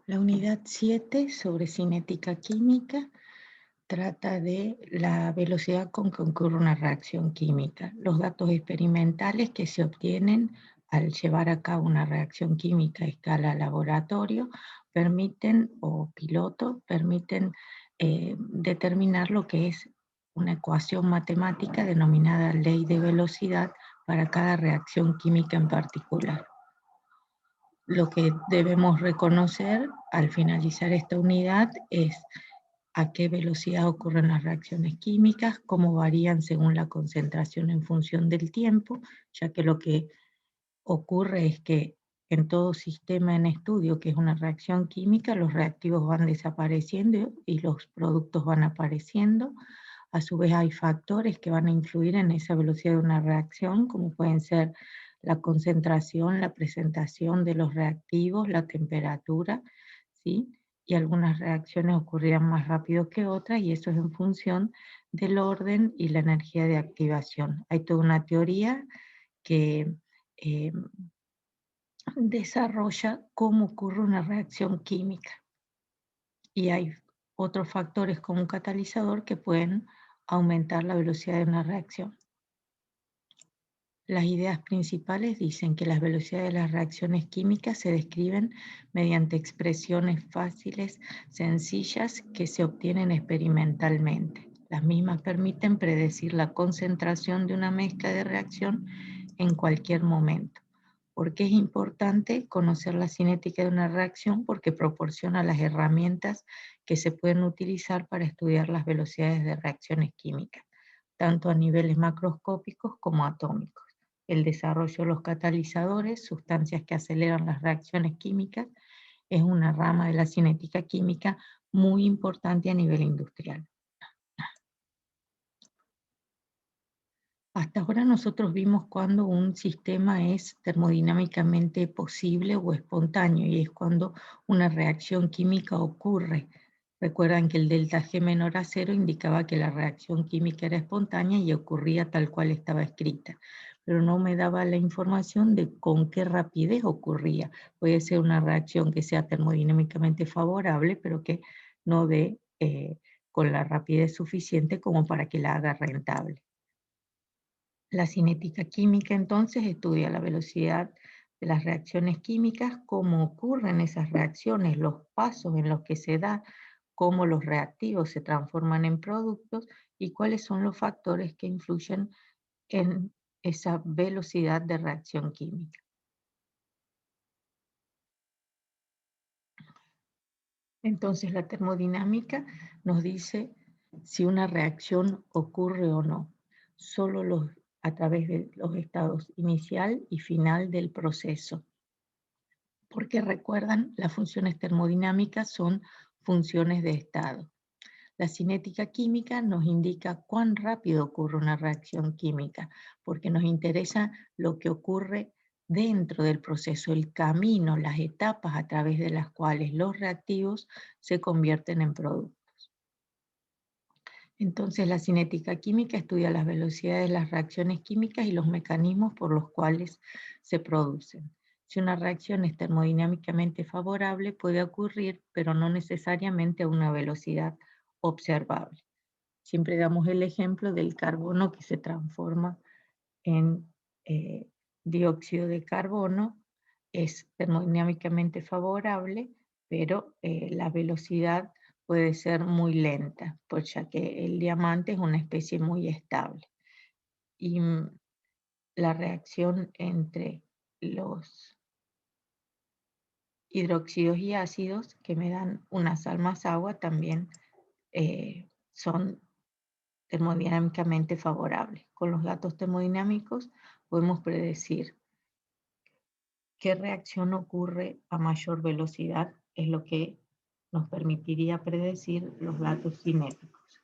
La unidad 7 sobre cinética química trata de la velocidad con que ocurre una reacción química, los datos experimentales que se obtienen al llevar a cabo una reacción química a escala laboratorio permiten, o piloto, permiten determinar lo que es una ecuación matemática denominada ley de velocidad para cada reacción química en particular. Lo que debemos reconocer al finalizar esta unidad es a qué velocidad ocurren las reacciones químicas, cómo varían según la concentración en función del tiempo, ya que lo que ocurre es que en todo sistema en estudio, que es una reacción química, los reactivos van desapareciendo y los productos van apareciendo. A su vez hay factores que van a influir en esa velocidad de una reacción, como pueden ser la concentración, la presentación de los reactivos, la temperatura, ¿sí? Y algunas reacciones ocurrirán más rápido que otras y eso es en función del orden y la energía de activación. Hay toda una teoría que eh, desarrolla cómo ocurre una reacción química y hay otros factores como un catalizador que pueden aumentar la velocidad de una reacción. Las ideas principales dicen que las velocidades de las reacciones químicas se describen mediante expresiones fáciles, sencillas, que se obtienen experimentalmente. Las mismas permiten predecir la concentración de una mezcla de reacción en cualquier momento. ¿Por qué es importante conocer la cinética de una reacción? Porque proporciona las herramientas que se pueden utilizar para estudiar las velocidades de reacciones químicas, tanto a niveles macroscópicos como atómicos. El desarrollo de los catalizadores, sustancias que aceleran las reacciones químicas, es una rama de la cinética química muy importante a nivel industrial. Hasta ahora nosotros vimos cuando un sistema es termodinámicamente posible o espontáneo, y es cuando una reacción química ocurre. Recuerdan que el delta G menor a cero indicaba que la reacción química era espontánea y ocurría tal cual estaba escrita, pero no me daba la información de con qué rapidez ocurría. Puede ser una reacción que sea termodinámicamente favorable, pero que no dé con la rapidez suficiente como para que la haga rentable. La cinética química entonces estudia la velocidad de las reacciones químicas, cómo ocurren esas reacciones, los pasos en los que se da, cómo los reactivos se transforman en productos y cuáles son los factores que influyen en esa velocidad de reacción química. Entonces la termodinámica nos dice si una reacción ocurre o no, solo a través de los estados inicial y final del proceso. Porque recuerdan, las funciones termodinámicas son funciones de estado. La cinética química nos indica cuán rápido ocurre una reacción química, porque nos interesa lo que ocurre dentro del proceso, el camino, las etapas a través de las cuales los reactivos se convierten en productos. Entonces, la cinética química estudia las velocidades de las reacciones químicas y los mecanismos por los cuales se producen. Si una reacción es termodinámicamente favorable, puede ocurrir, pero no necesariamente a una velocidad observable. Siempre damos el ejemplo del carbono que se transforma en eh, dióxido de carbono, es termodinámicamente favorable, pero la velocidad puede ser muy lenta, pues ya que el diamante es una especie muy estable. Y la reacción entre los hidróxidos y ácidos, que me dan una sal más agua, también son termodinámicamente favorables. Con los datos termodinámicos podemos predecir qué reacción ocurre a mayor velocidad, es lo que nos permitiría predecir los datos cinéticos.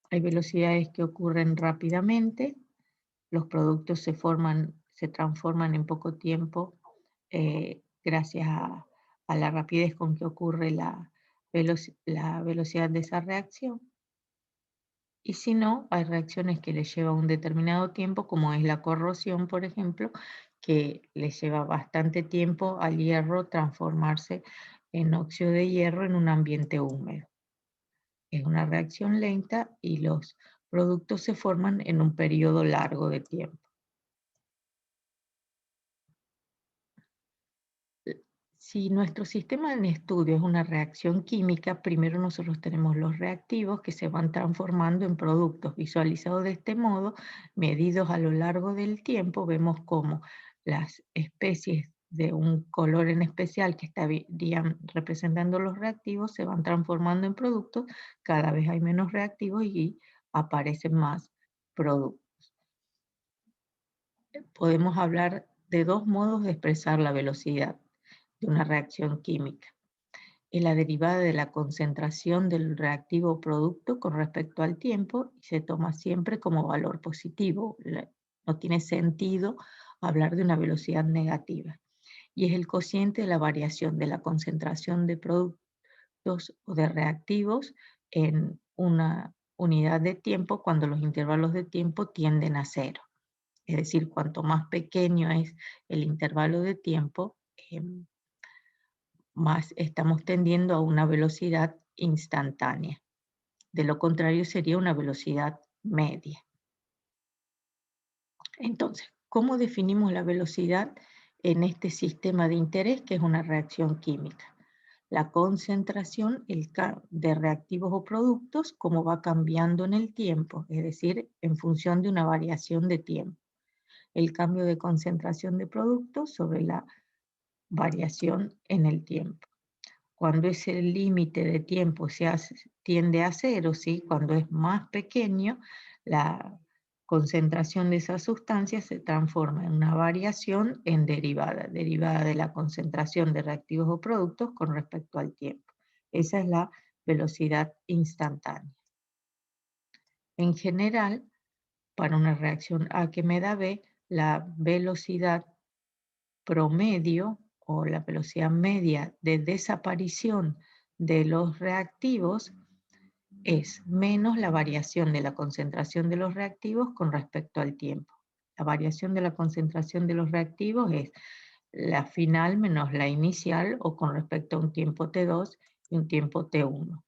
Hay velocidades que ocurren rápidamente, los productos se transforman en poco tiempo gracias a la rapidez con que ocurre la velocidad de esa reacción. Y si no, hay reacciones que les lleva un determinado tiempo, como es la corrosión, por ejemplo, que les lleva bastante tiempo al hierro transformarse en óxido de hierro en un ambiente húmedo. Es una reacción lenta y los productos se forman en un periodo largo de tiempo. Si nuestro sistema en estudio es una reacción química, primero nosotros tenemos los reactivos que se van transformando en productos. Visualizados de este modo, medidos a lo largo del tiempo, vemos cómo las especies de un color en especial que estarían representando los reactivos se van transformando en productos, cada vez hay menos reactivos y aparecen más productos. Podemos hablar de dos modos de expresar la velocidad de una reacción química. Es la derivada de la concentración del reactivo o producto con respecto al tiempo y se toma siempre como valor positivo. No tiene sentido hablar de una velocidad negativa. Y es el cociente de la variación de la concentración de productos o de reactivos en una unidad de tiempo cuando los intervalos de tiempo tienden a cero. Es decir, cuanto más pequeño es el intervalo de tiempo, más estamos tendiendo a una velocidad instantánea. De lo contrario, sería una velocidad media. Entonces, ¿cómo definimos la velocidad en este sistema de interés que es una reacción química? La concentración de reactivos o productos, cómo va cambiando en el tiempo, es decir, en función de una variación de tiempo. El cambio de concentración de productos sobre la variación en el tiempo. Cuando ese límite de tiempo tiende a cero, ¿sí? Cuando es más pequeño, la concentración de esa sustancia se transforma en una variación en derivada, derivada de la concentración de reactivos o productos con respecto al tiempo. Esa es la velocidad instantánea. En general, para una reacción A que me da B, la velocidad promedio o la velocidad media de desaparición de los reactivos es menos la variación de la concentración de los reactivos con respecto al tiempo. La variación de la concentración de los reactivos es la final menos la inicial o con respecto a un tiempo T2 y un tiempo T1.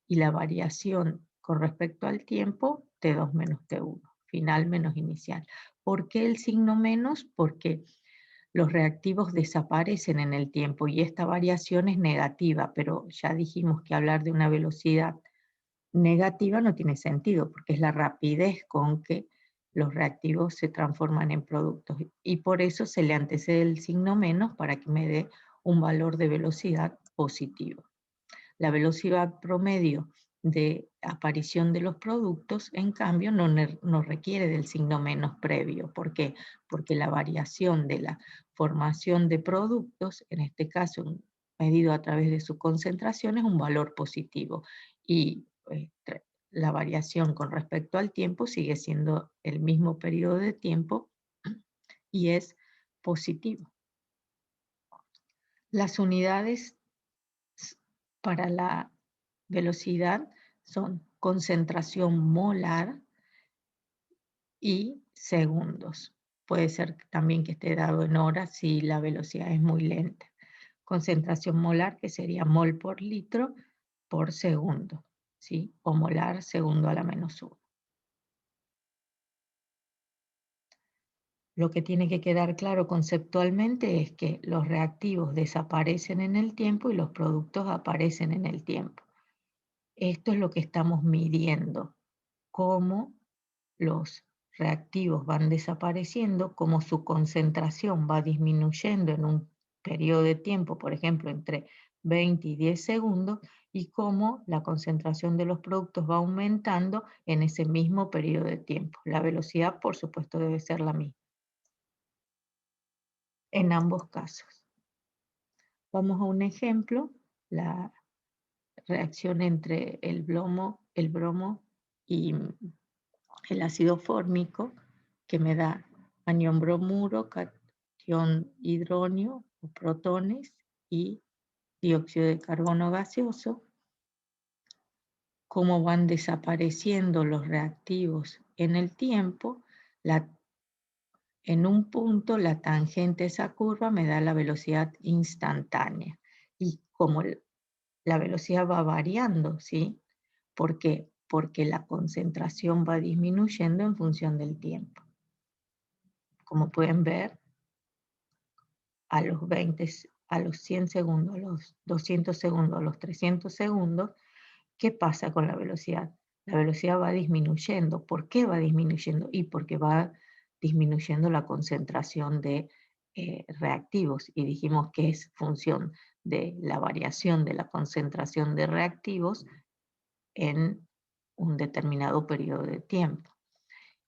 Y la variación con respecto al tiempo T2 menos T1, final menos inicial. ¿Por qué el signo menos? Porque los reactivos desaparecen en el tiempo y esta variación es negativa, pero ya dijimos que hablar de una velocidad negativa no tiene sentido, porque es la rapidez con que los reactivos se transforman en productos y por eso se le antecede el signo menos para que me dé un valor de velocidad positivo. La velocidad promedio de aparición de los productos, en cambio, no requiere del signo menos previo. ¿Por qué? Porque la variación de la formación de productos, en este caso medido a través de su concentración, es un valor positivo. Y la variación con respecto al tiempo sigue siendo el mismo periodo de tiempo y es positivo. Las unidades para la velocidad son concentración molar y segundos. Puede ser también que esté dado en horas si la velocidad es muy lenta. Concentración molar, que sería mol por litro por segundo, ¿sí? O molar segundo a la -1. Lo que tiene que quedar claro conceptualmente es que los reactivos desaparecen en el tiempo y los productos aparecen en el tiempo. Esto es lo que estamos midiendo, cómo los reactivos van desapareciendo, cómo su concentración va disminuyendo en un periodo de tiempo, por ejemplo, entre 20 y 10 segundos, y cómo la concentración de los productos va aumentando en ese mismo periodo de tiempo. La velocidad, por supuesto, debe ser la misma en ambos casos. Vamos a un ejemplo, la reacción entre el bromo y el ácido fórmico, que me da anión bromuro, cation hidronio o protones y dióxido de carbono gaseoso cómo van desapareciendo los reactivos en el tiempo. En un punto, la tangente de esa curva me da la velocidad instantánea. Y como la velocidad va variando, ¿sí? ¿Por qué? Porque la concentración va disminuyendo en función del tiempo. Como pueden ver, a los 20, a los 100 segundos, a los 200 segundos, a los 300 segundos, ¿qué pasa con la velocidad? La velocidad va disminuyendo. ¿Por qué va disminuyendo? Y porque va disminuyendo la concentración de reactivos. Y dijimos que es función de la variación de la concentración de reactivos en un determinado periodo de tiempo.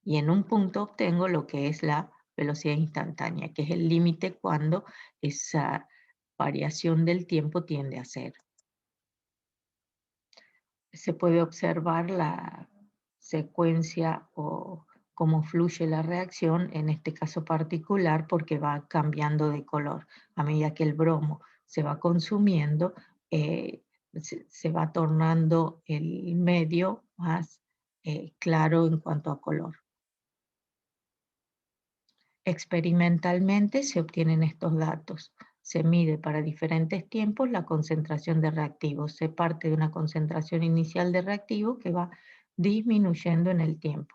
Y en un punto obtengo lo que es la velocidad instantánea, que es el límite cuando esa variación del tiempo tiende a cero. Se puede observar la secuencia o cómo fluye la reacción en este caso particular porque va cambiando de color. A medida que el bromo se va consumiendo, se va tornando el medio más claro en cuanto a color. Experimentalmente se obtienen estos datos. Se mide para diferentes tiempos la concentración de reactivos. Se parte de una concentración inicial de reactivos que va disminuyendo en el tiempo.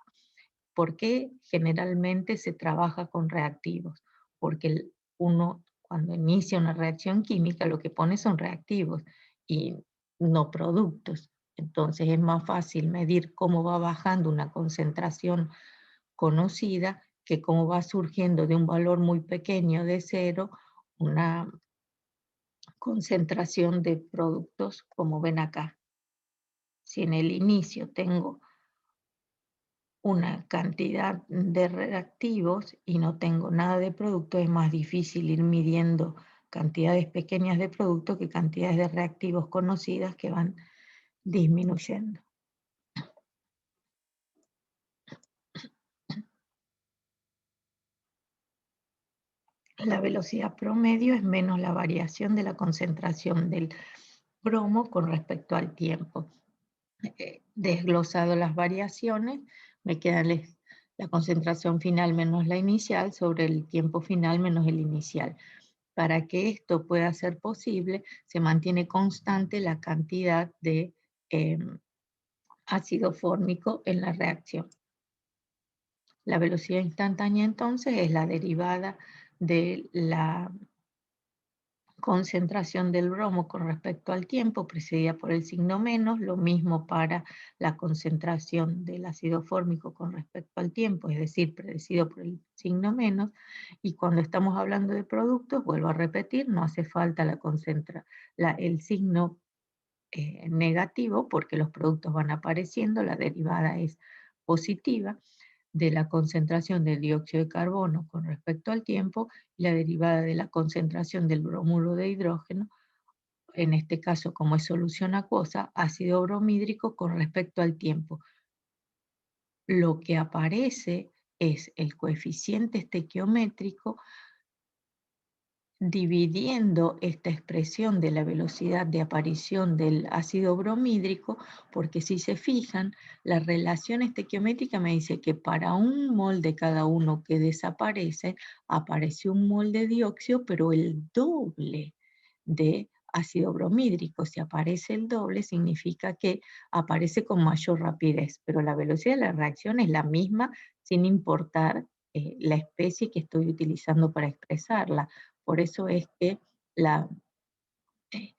¿Por qué generalmente se trabaja con reactivos? Porque uno cuando inicia una reacción química lo que pone son reactivos y no productos. Entonces es más fácil medir cómo va bajando una concentración conocida que cómo va surgiendo de un valor muy pequeño de cero una concentración de productos como ven acá. Si en el inicio tengo una cantidad de reactivos y no tengo nada de producto, es más difícil ir midiendo cantidades pequeñas de producto que cantidades de reactivos conocidas que van disminuyendo. La velocidad promedio es menos la variación de la concentración del bromo con respecto al tiempo. Desglosado las variaciones, me queda la concentración final menos la inicial sobre el tiempo final menos el inicial. Para que esto pueda ser posible, se mantiene constante la cantidad de ácido fórmico en la reacción. La velocidad instantánea entonces es la derivada de la concentración del bromo con respecto al tiempo, precedida por el signo menos, lo mismo para la concentración del ácido fórmico con respecto al tiempo, es decir, precedido por el signo menos, y cuando estamos hablando de productos, vuelvo a repetir, no hace falta el signo negativo porque los productos van apareciendo, la derivada es positiva, de la concentración del dióxido de carbono con respecto al tiempo y la derivada de la concentración del bromuro de hidrógeno, en este caso como es solución acuosa, ácido bromídrico con respecto al tiempo. Lo que aparece es el coeficiente estequiométrico dividiendo esta expresión de la velocidad de aparición del ácido bromídrico, porque si se fijan, la relación estequiométrica me dice que para un mol de cada uno que desaparece, aparece un mol de dióxido, pero el doble de ácido bromídrico. Si aparece el doble, significa que aparece con mayor rapidez, pero la velocidad de la reacción es la misma sin importar la especie que estoy utilizando para expresarla. Por eso es que la eh,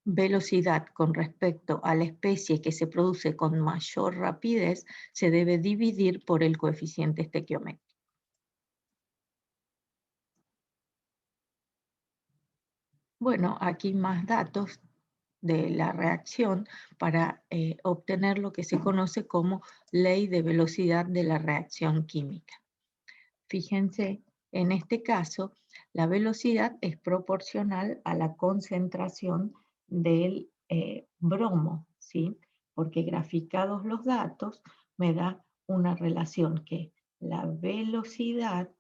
velocidad con respecto a la especie que se produce con mayor rapidez se debe dividir por el coeficiente estequiométrico. Bueno, aquí más datos de la reacción para obtener lo que se conoce como ley de velocidad de la reacción química. Fíjense, en este caso, la velocidad es proporcional a la concentración del bromo, ¿sí? Porque graficados los datos me da una relación que la velocidad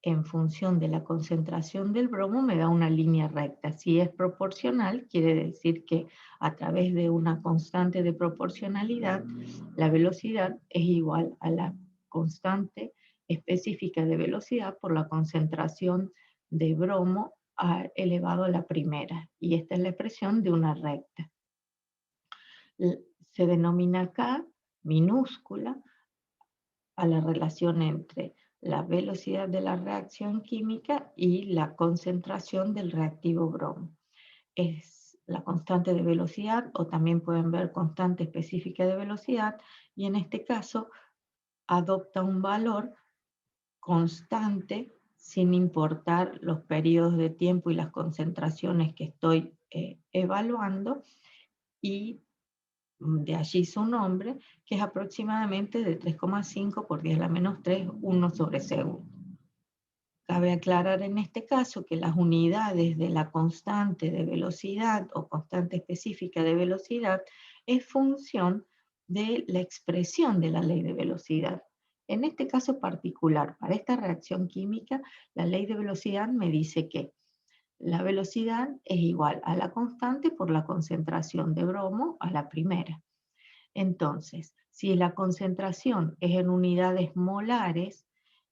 en función de la concentración del bromo me da una línea recta. Si es proporcional, quiere decir que a través de una constante de proporcionalidad, la velocidad es igual a la constante específica de velocidad por la concentración de bromo elevado a la primera. Y esta es la expresión de una recta. Se denomina K minúscula a la relación entre la velocidad de la reacción química y la concentración del reactivo bromo. Es la constante de velocidad, o también pueden ver constante específica de velocidad, y en este caso adopta un valor constante sin importar los periodos de tiempo y las concentraciones que estoy evaluando, y de allí su nombre, que es aproximadamente de 3,5 por 10 a la menos 3, 1 sobre segundo. Cabe aclarar en este caso que las unidades de la constante de velocidad o constante específica de velocidad es función de la expresión de la ley de velocidad. En este caso particular, para esta reacción química, la ley de velocidad me dice que la velocidad es igual a la constante por la concentración de bromo a la primera. Entonces, si la concentración es en unidades molares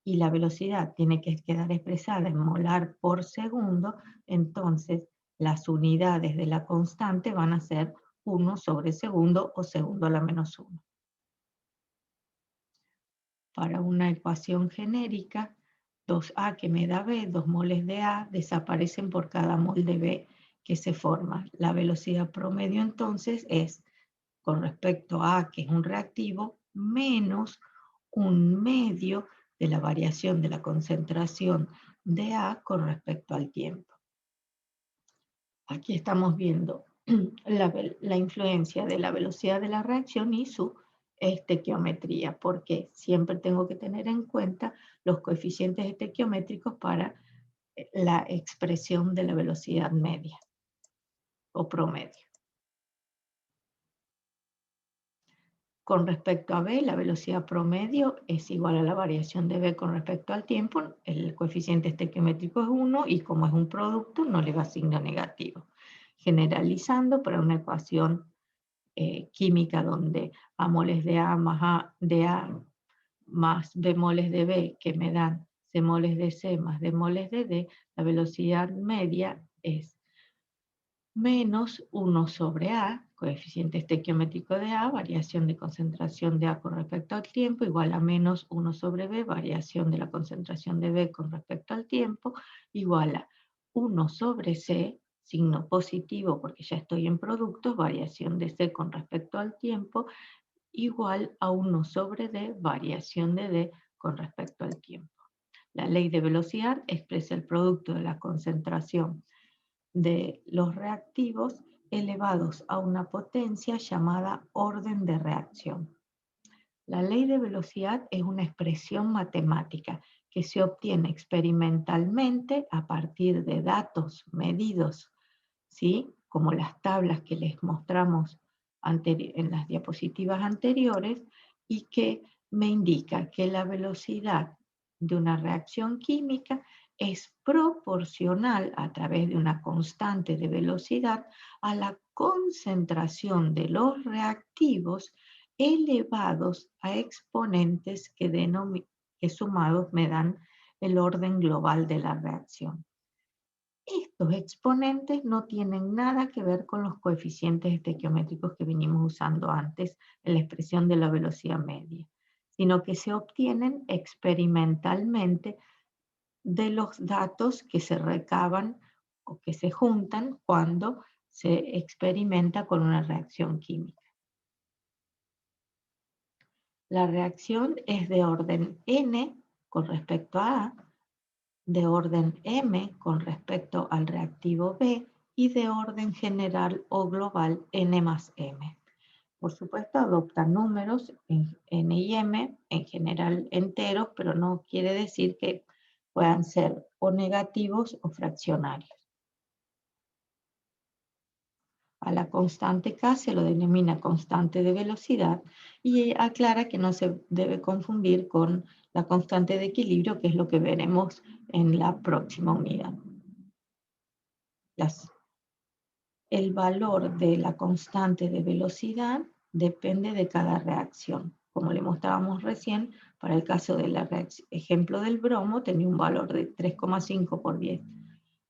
y la velocidad tiene que quedar expresada en molar por segundo, entonces las unidades de la constante van a ser 1 sobre segundo o segundo a la menos 1. Para una ecuación genérica, 2A que me da B, 2 moles de A, desaparecen por cada mol de B que se forma. La velocidad promedio entonces es con respecto a A, que es un reactivo, menos un medio de la variación de la concentración de A con respecto al tiempo. Aquí estamos viendo la influencia de la velocidad de la reacción y su estequiometría, porque siempre tengo que tener en cuenta los coeficientes estequiométricos para la expresión de la velocidad media o promedio. Con respecto a B, la velocidad promedio es igual a la variación de B con respecto al tiempo. El coeficiente estequiométrico es 1 y como es un producto no le va signo negativo. Generalizando para una ecuación química donde A moles de A más A de A más B moles de B que me dan C moles de C más D moles de D, la velocidad media es menos 1 sobre A, coeficiente estequiométrico de A, variación de concentración de A con respecto al tiempo, igual a menos 1 sobre B, variación de la concentración de B con respecto al tiempo, igual a 1 sobre C, signo positivo porque ya estoy en productos, variación de C con respecto al tiempo, igual a 1 sobre D, variación de D con respecto al tiempo. La ley de velocidad expresa el producto de la concentración de los reactivos elevados a una potencia llamada orden de reacción. La ley de velocidad es una expresión matemática que se obtiene experimentalmente a partir de datos medidos, ¿sí? Como las tablas que les mostramos en las diapositivas anteriores, y que me indica que la velocidad de una reacción química es proporcional a través de una constante de velocidad a la concentración de los reactivos elevados a exponentes que sumados me dan el orden global de la reacción. Estos exponentes no tienen nada que ver con los coeficientes estequiométricos que vinimos usando antes en la expresión de la velocidad media, sino que se obtienen experimentalmente de los datos que se recaban o que se juntan cuando se experimenta con una reacción química. La reacción es de orden N con respecto a A, de orden M con respecto al reactivo B y de orden general o global N más M. Por supuesto, adopta números en N y M, en general enteros, pero no quiere decir que puedan ser o negativos o fraccionarios. A la constante K se lo denomina constante de velocidad y aclara que no se debe confundir con la constante de equilibrio, que es lo que veremos en la próxima unidad. El valor de la constante de velocidad depende de cada reacción. Como le mostrábamos recién, para el caso del ejemplo del bromo, tenía un valor de 3,5 por 10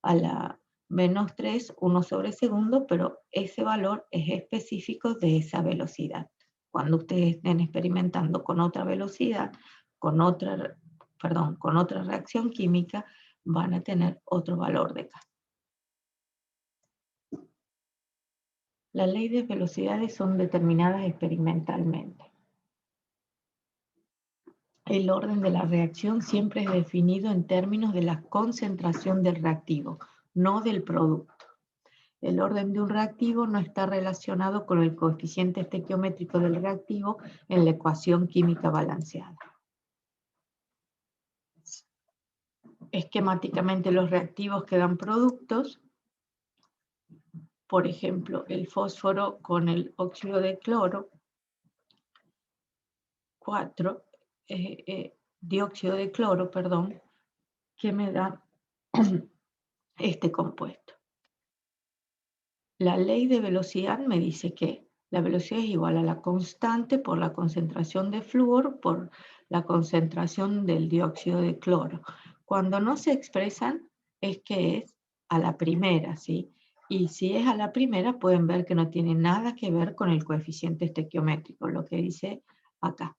a la menos 3, 1 sobre segundo, pero ese valor es específico de esa velocidad. Cuando ustedes estén experimentando con otra velocidad, con otra reacción química, van a tener otro valor de K. Las leyes de velocidades son determinadas experimentalmente. El orden de la reacción siempre es definido en términos de la concentración del reactivo, no del producto. El orden de un reactivo no está relacionado con el coeficiente estequiométrico del reactivo en la ecuación química balanceada. Esquemáticamente los reactivos que dan productos, por ejemplo, el fósforo con el óxido de cloro, 4, dióxido de cloro, perdón, que me da este compuesto. La ley de velocidad me dice que la velocidad es igual a la constante por la concentración de flúor por la concentración del dióxido de cloro. Cuando no se expresan es que es a la primera, ¿sí? Y si es a la primera pueden ver que no tiene nada que ver con el coeficiente estequiométrico, lo que dice acá.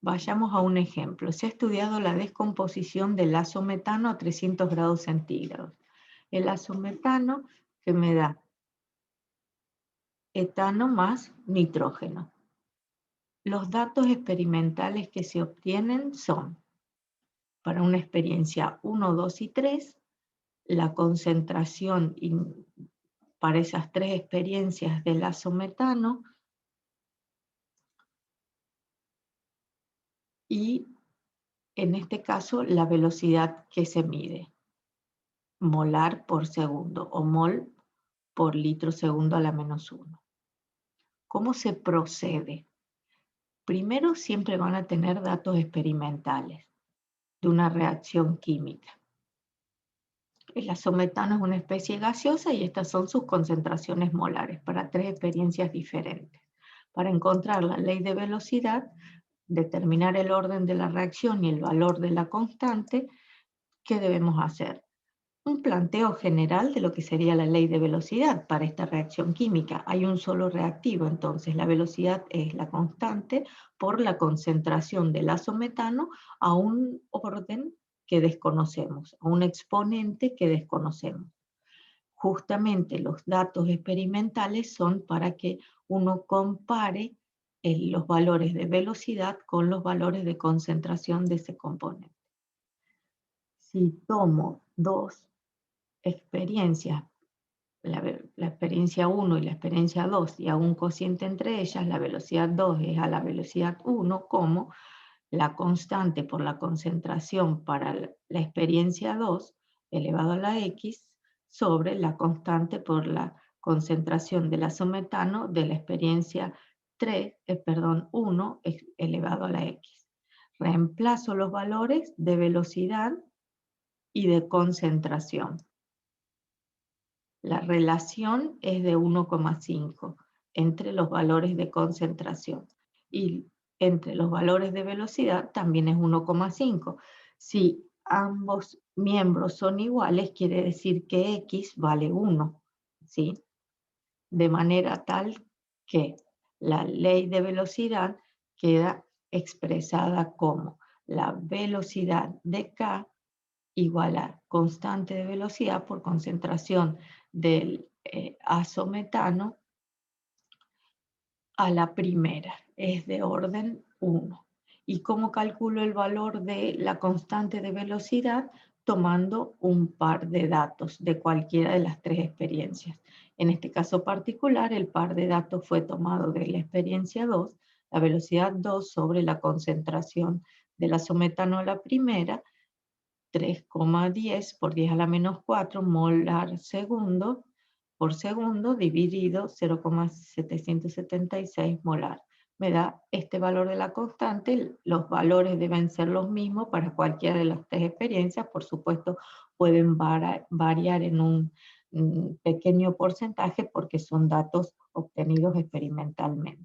Vayamos a un ejemplo. Se ha estudiado la descomposición del azometano a 300 grados centígrados. El azometano que me da etano más nitrógeno. Los datos experimentales que se obtienen son, para una experiencia 1, 2 y 3, la concentración para esas tres experiencias del azometano y, en este caso, la velocidad que se mide, molar por segundo o mol por litro segundo a la menos 1. ¿Cómo se procede? Primero siempre van a tener datos experimentales de una reacción química. El azometano es una especie gaseosa y estas son sus concentraciones molares para tres experiencias diferentes. Para encontrar la ley de velocidad, determinar el orden de la reacción y el valor de la constante, ¿qué debemos hacer? Un planteo general de lo que sería la ley de velocidad para esta reacción química. Hay un solo reactivo, entonces la velocidad es la constante por la concentración del azometano a un orden que desconocemos, a un exponente que desconocemos. Justamente los datos experimentales son para que uno compare los valores de velocidad con los valores de concentración de ese componente. Si tomo dos experiencias, la experiencia 1 y la experiencia 2, y hago un cociente entre ellas, la velocidad 2 es a la velocidad 1, como la constante por la concentración para la experiencia 2 elevado a la x sobre la constante por la concentración del azometano de la experiencia 1 elevado a la x. Reemplazo los valores de velocidad y de concentración. La relación es de 1,5 entre los valores de concentración y entre los valores de velocidad también es 1,5. Si ambos miembros son iguales, quiere decir que x vale 1, ¿sí? De manera tal que la ley de velocidad queda expresada como la velocidad de k igual a constante de velocidad por concentración del azometano a la primera, es de orden 1. ¿Y cómo calculo el valor de la constante de velocidad? Tomando un par de datos de cualquiera de las tres experiencias. En este caso particular, el par de datos fue tomado de la experiencia 2, la velocidad 2 sobre la concentración del azometano a la primera, 3,10 por 10 a la menos 4 molar segundo, por segundo dividido 0,776 molar. Me da este valor de la constante. Los valores deben ser los mismos para cualquiera de las tres experiencias. Por supuesto, pueden variar en un pequeño porcentaje porque son datos obtenidos experimentalmente.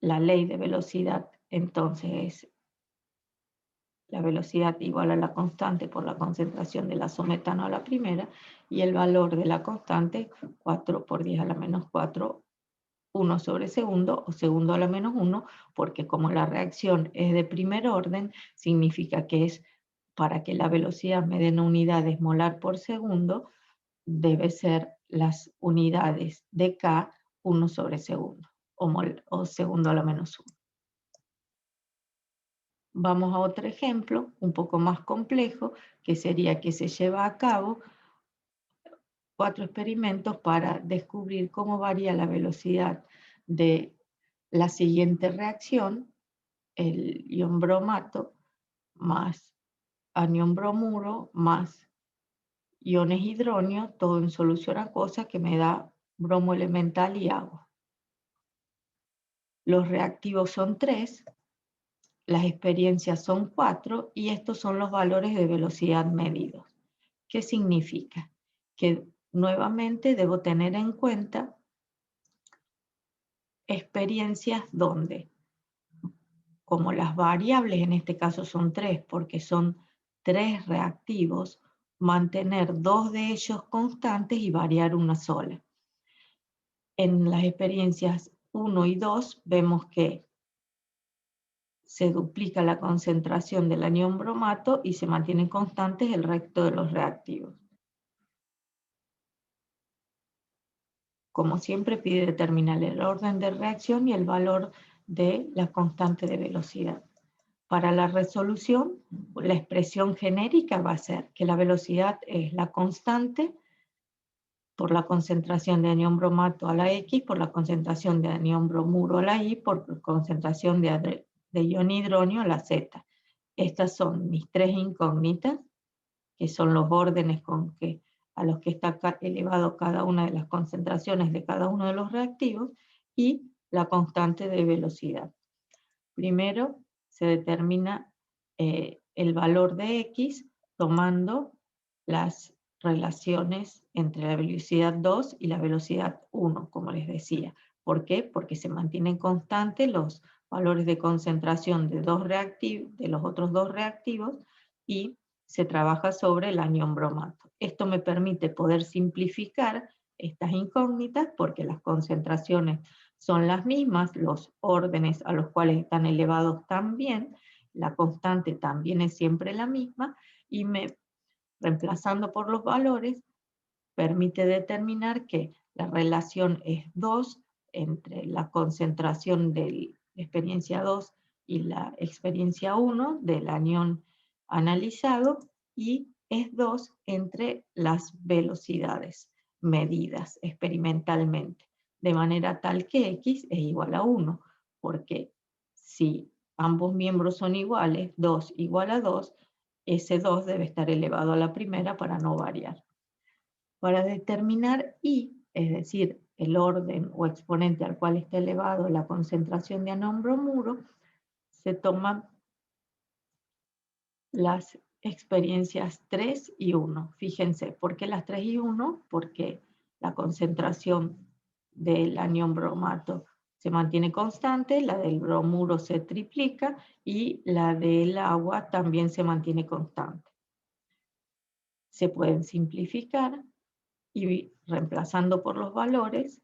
La ley de velocidad, entonces, es la velocidad igual a la constante por la concentración de la metano a la primera, y el valor de la constante, 4 por 10 a la menos 4, 1 sobre segundo, o segundo a la menos 1, porque como la reacción es de primer orden, significa que es para que la velocidad me den unidades molar por segundo, debe ser las unidades de K 1 sobre segundo, o segundo a la menos 1. Vamos a otro ejemplo, un poco más complejo, que sería que se lleva a cabo 4 experimentos para descubrir cómo varía la velocidad de la siguiente reacción, el ion bromato más anión bromuro más iones hidronio, todo en solución acuosa, que me da bromo elemental y agua. Los reactivos son 3, las experiencias son 4 y estos son los valores de velocidad medidos. ¿Qué significa? Que nuevamente debo tener en cuenta experiencias donde, como las variables en este caso son 3, porque son 3 reactivos, mantener 2 de ellos constantes y variar una sola. En las experiencias 1 y 2 vemos que se duplica la concentración del anión bromato y se mantienen constantes el resto de los reactivos. Como siempre, pide determinar el orden de reacción y el valor de la constante de velocidad. Para la resolución, la expresión genérica va a ser que la velocidad es la constante por la concentración de anión bromato a la X, por la concentración de anión bromuro a la Y, por concentración de ion hidronio a la Z. Estas son mis 3 incógnitas, que son los órdenes a los que está elevado cada una de las concentraciones de cada uno de los reactivos, y la constante de velocidad. Primero se determina el valor de X tomando las relaciones entre la velocidad 2 y la velocidad 1, como les decía. ¿Por qué? Porque se mantienen constantes los valores de concentración de los otros dos reactivos y se trabaja sobre el anión bromato. Esto me permite poder simplificar estas incógnitas porque las concentraciones son las mismas, los órdenes a los cuales están elevados también, la constante también es siempre la misma, y reemplazando por los valores, permite determinar que la relación es 2 entre la concentración de la experiencia 2 y la experiencia 1 del anión analizado, y es 2 entre las velocidades medidas experimentalmente, de manera tal que X es igual a 1, porque si ambos miembros son iguales, 2 igual a 2, ese 2 debe estar elevado a la primera para no variar. Para determinar I, es decir, el orden o exponente al cual está elevado la concentración de anión bromuro, se toman las experiencias 3 y 1. Fíjense, ¿por qué las 3 y 1? Porque la concentración del anión bromato se mantiene constante, la del bromuro se triplica y la del agua también se mantiene constante. Se pueden simplificar y reemplazando por los valores,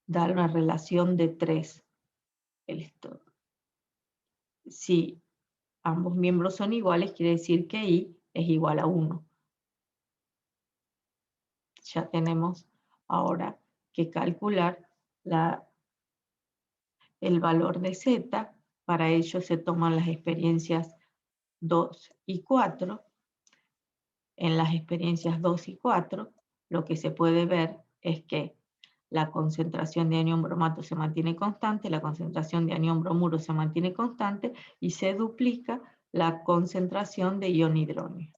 da una relación de 3. Si ambos miembros son iguales, quiere decir que I es igual a 1. Ya tenemos ahora que calcular el valor de Z. Para ello se toman las experiencias 2 y 4. En las experiencias 2 y 4, lo que se puede ver es que la concentración de anión bromato se mantiene constante, la concentración de anión bromuro se mantiene constante y se duplica la concentración de ion hidrógeno.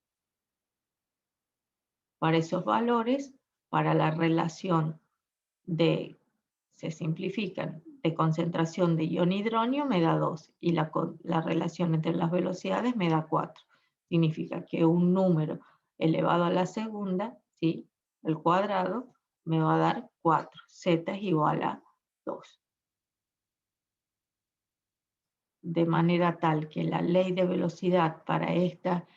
Para esos valores, para la relación se simplifican, de concentración de ion hidrógeno me da 2 y la relación entre las velocidades me da 4. Significa que un número elevado a la segunda, ¿sí?, al cuadrado, me va a dar 4. Z es igual a 2. De manera tal que la ley de velocidad para esta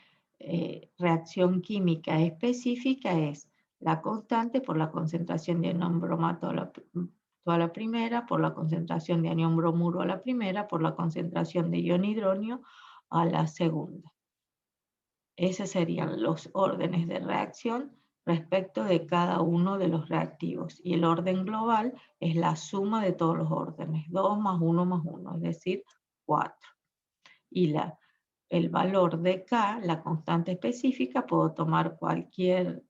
reacción química específica es la constante por la concentración de anión bromato a la primera, por la concentración de anión bromuro a la primera, por la concentración de ion hidrógeno a la segunda. Esos serían los órdenes de reacción respecto de cada uno de los reactivos. Y el orden global es la suma de todos los órdenes, 2 más 1 más 1, es decir, 4. Y el valor de K, la constante específica, puedo tomar cualquier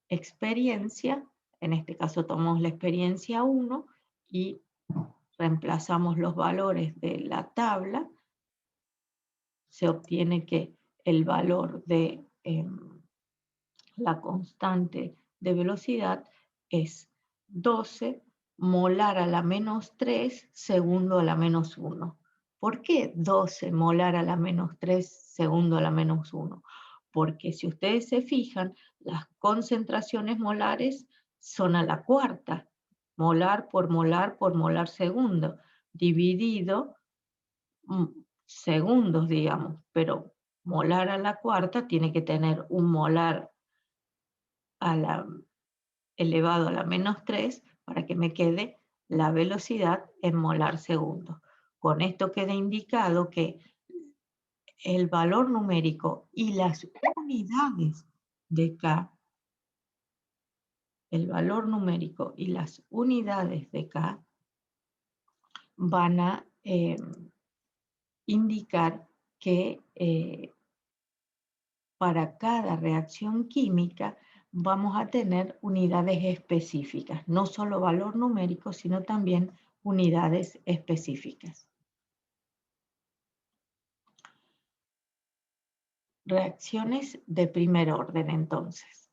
experiencia, en este caso tomamos la experiencia 1 y reemplazamos los valores de la tabla, se obtiene que el valor de la constante de velocidad es 12 molar a la menos 3 segundo a la menos 1. ¿Por qué 12 molar a la menos 3 segundo a la menos 1? Porque si ustedes se fijan, las concentraciones molares son a la cuarta, molar por molar segundo, dividido segundos, digamos, pero molar a la cuarta tiene que tener un molar elevado a la menos 3 para que me quede la velocidad en molar segundo. Con esto queda indicado que el valor numérico y las unidades de K, el valor numérico y las unidades de K van a indicar que para cada reacción química vamos a tener unidades específicas, no solo valor numérico, sino también unidades específicas. Reacciones de primer orden, entonces.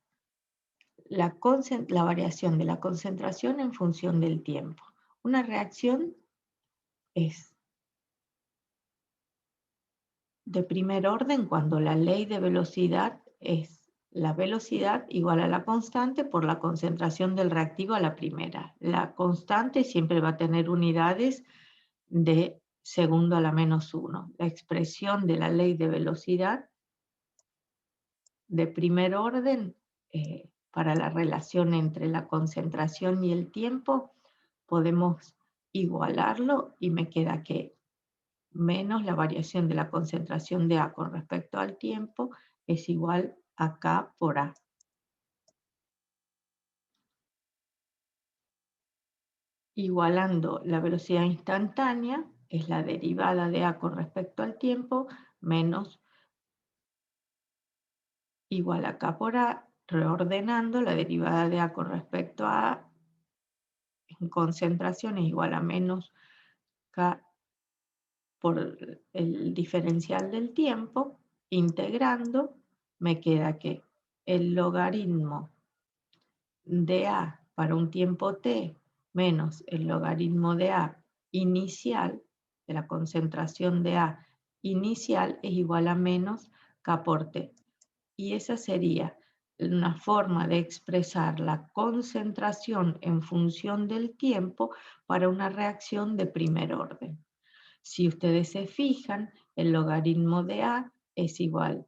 La variación de la concentración en función del tiempo. Una reacción es de primer orden cuando la ley de velocidad es la velocidad igual a la constante por la concentración del reactivo a la primera. La constante siempre va a tener unidades de segundo a la menos 1. La expresión de la ley de velocidad de primer orden para la relación entre la concentración y el tiempo, podemos igualarlo y me queda que menos la variación de la concentración de A con respecto al tiempo es igual a K por A. Igualando la velocidad instantánea, es la derivada de A con respecto al tiempo, menos igual a K por A, reordenando la derivada de A con respecto a A en concentración es igual a menos K por el diferencial del tiempo, integrando, me queda que el logaritmo de A para un tiempo t menos el logaritmo de A inicial, de la concentración de A inicial, es igual a menos K por t. Y esa sería una forma de expresar la concentración en función del tiempo para una reacción de primer orden. Si ustedes se fijan, el logaritmo de A es igual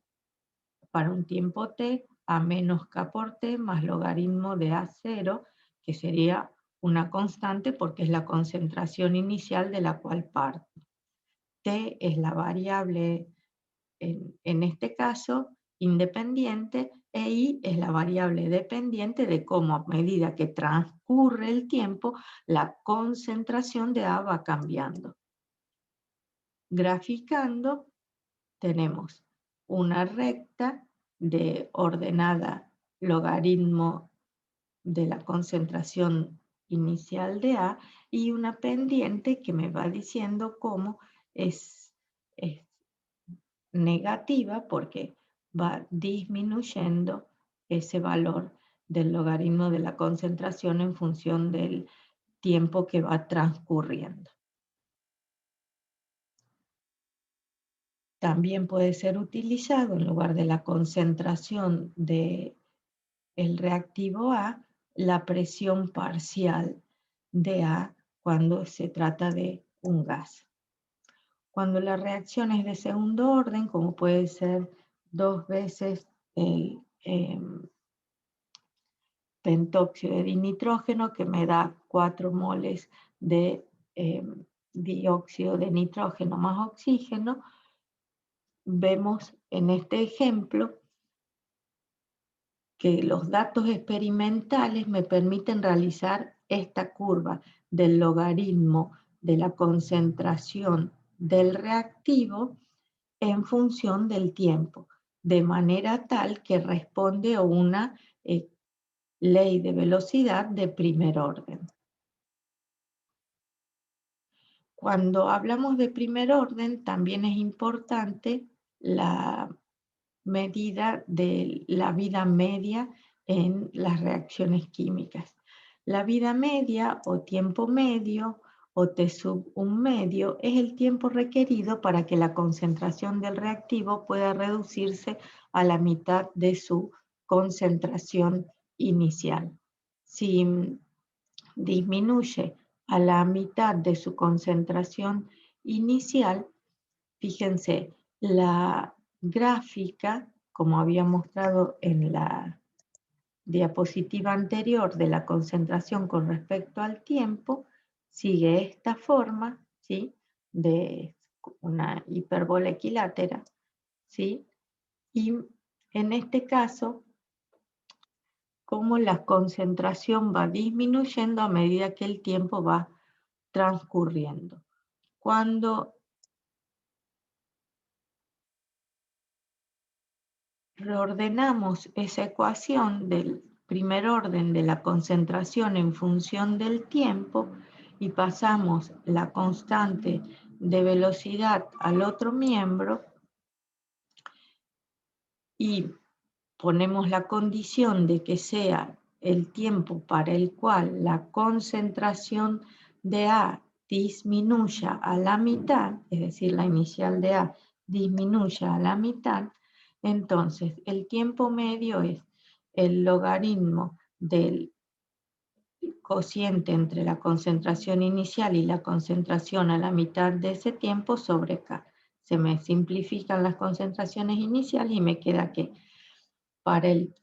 para un tiempo t a menos K por t más logaritmo de A0, que sería una constante porque es la concentración inicial de la cual parto. T es la variable, en este caso, independiente, e I es la variable dependiente de cómo a medida que transcurre el tiempo, la concentración de A va cambiando. Graficando, tenemos una recta de ordenada logaritmo de la concentración inicial de A y una pendiente que me va diciendo cómo es es negativa porque va disminuyendo ese valor del logaritmo de la concentración en función del tiempo que va transcurriendo. También puede ser utilizado en lugar de la concentración del reactivo A, la presión parcial de A cuando se trata de un gas. Cuando la reacción es de segundo orden, como puede ser 2 veces el pentóxido de dinitrógeno, que me da 4 moles de dióxido de nitrógeno más oxígeno, vemos en este ejemplo que los datos experimentales me permiten realizar esta curva del logaritmo de la concentración del reactivo en función del tiempo, de manera tal que responde a una ley de velocidad de primer orden. Cuando hablamos de primer orden, también es importante la medida de la vida media en las reacciones químicas. La vida media o tiempo medio o T sub 1 medio es el tiempo requerido para que la concentración del reactivo pueda reducirse a la mitad de su concentración inicial. Si disminuye a la mitad de su concentración inicial, fíjense, la gráfica, como había mostrado en la diapositiva anterior de la concentración con respecto al tiempo, sigue esta forma, ¿sí? De una hipérbola equilátera, ¿sí? Y en este caso, cómo la concentración va disminuyendo a medida que el tiempo va transcurriendo. Cuando reordenamos esa ecuación del primer orden de la concentración en función del tiempo y pasamos la constante de velocidad al otro miembro y ponemos la condición de que sea el tiempo para el cual la concentración de A disminuya a la mitad, es decir, la inicial de A disminuya a la mitad, entonces el tiempo medio es el logaritmo del cociente entre la concentración inicial y la concentración a la mitad de ese tiempo sobre K. Se me simplifican las concentraciones iniciales y me queda que para el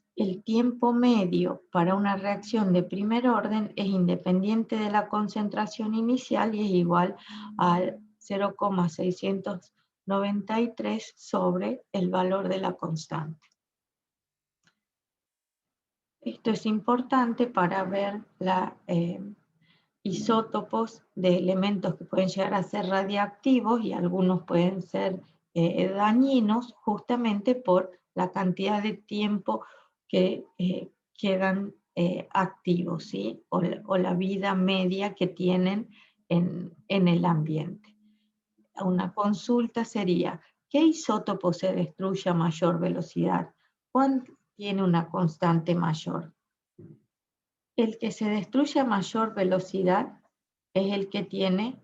tiempo medio para una reacción de primer orden es independiente de la concentración inicial y es igual al 0,693 sobre el valor de la constante. Esto es importante para ver los isótopos de elementos que pueden llegar a ser radiactivos y algunos pueden ser dañinos justamente por la cantidad de tiempo que quedan activos, ¿sí? O la vida media que tienen en el ambiente. Una consulta sería, ¿qué isótopo se destruye a mayor velocidad? ¿Cuál tiene una constante mayor? El que se destruye a mayor velocidad es el que tiene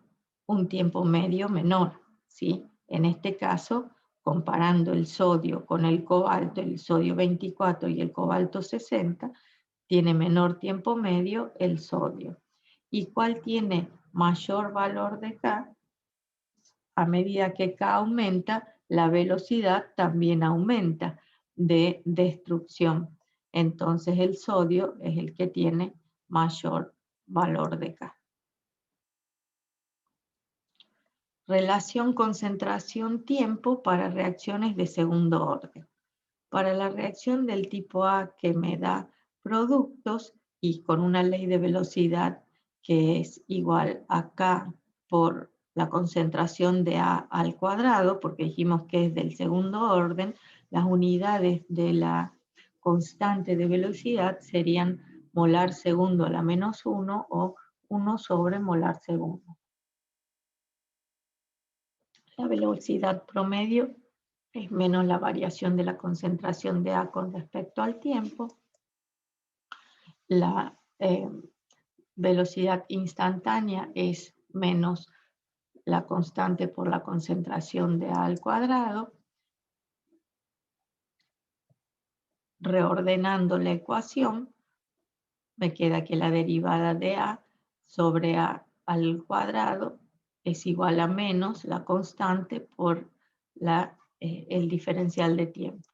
un tiempo medio menor, ¿sí? En este caso, comparando el sodio con el cobalto, el sodio 24 y el cobalto 60, tiene menor tiempo medio el sodio. ¿Y cuál tiene mayor valor de K? A medida que K aumenta, la velocidad también aumenta de destrucción. Entonces el sodio es el que tiene mayor valor de K. Relación concentración-tiempo para reacciones de segundo orden. Para la reacción del tipo A que me da productos y con una ley de velocidad que es igual a K por la concentración de A al cuadrado, porque dijimos que es del segundo orden, las unidades de la constante de velocidad serían molar segundo a la menos 1 o 1 sobre molar segundo. La velocidad promedio es menos la variación de la concentración de A con respecto al tiempo. La velocidad instantánea es menos la constante por la concentración de A al cuadrado. Reordenando la ecuación, me queda que la derivada de A sobre A al cuadrado es igual a menos la constante por el diferencial de tiempo.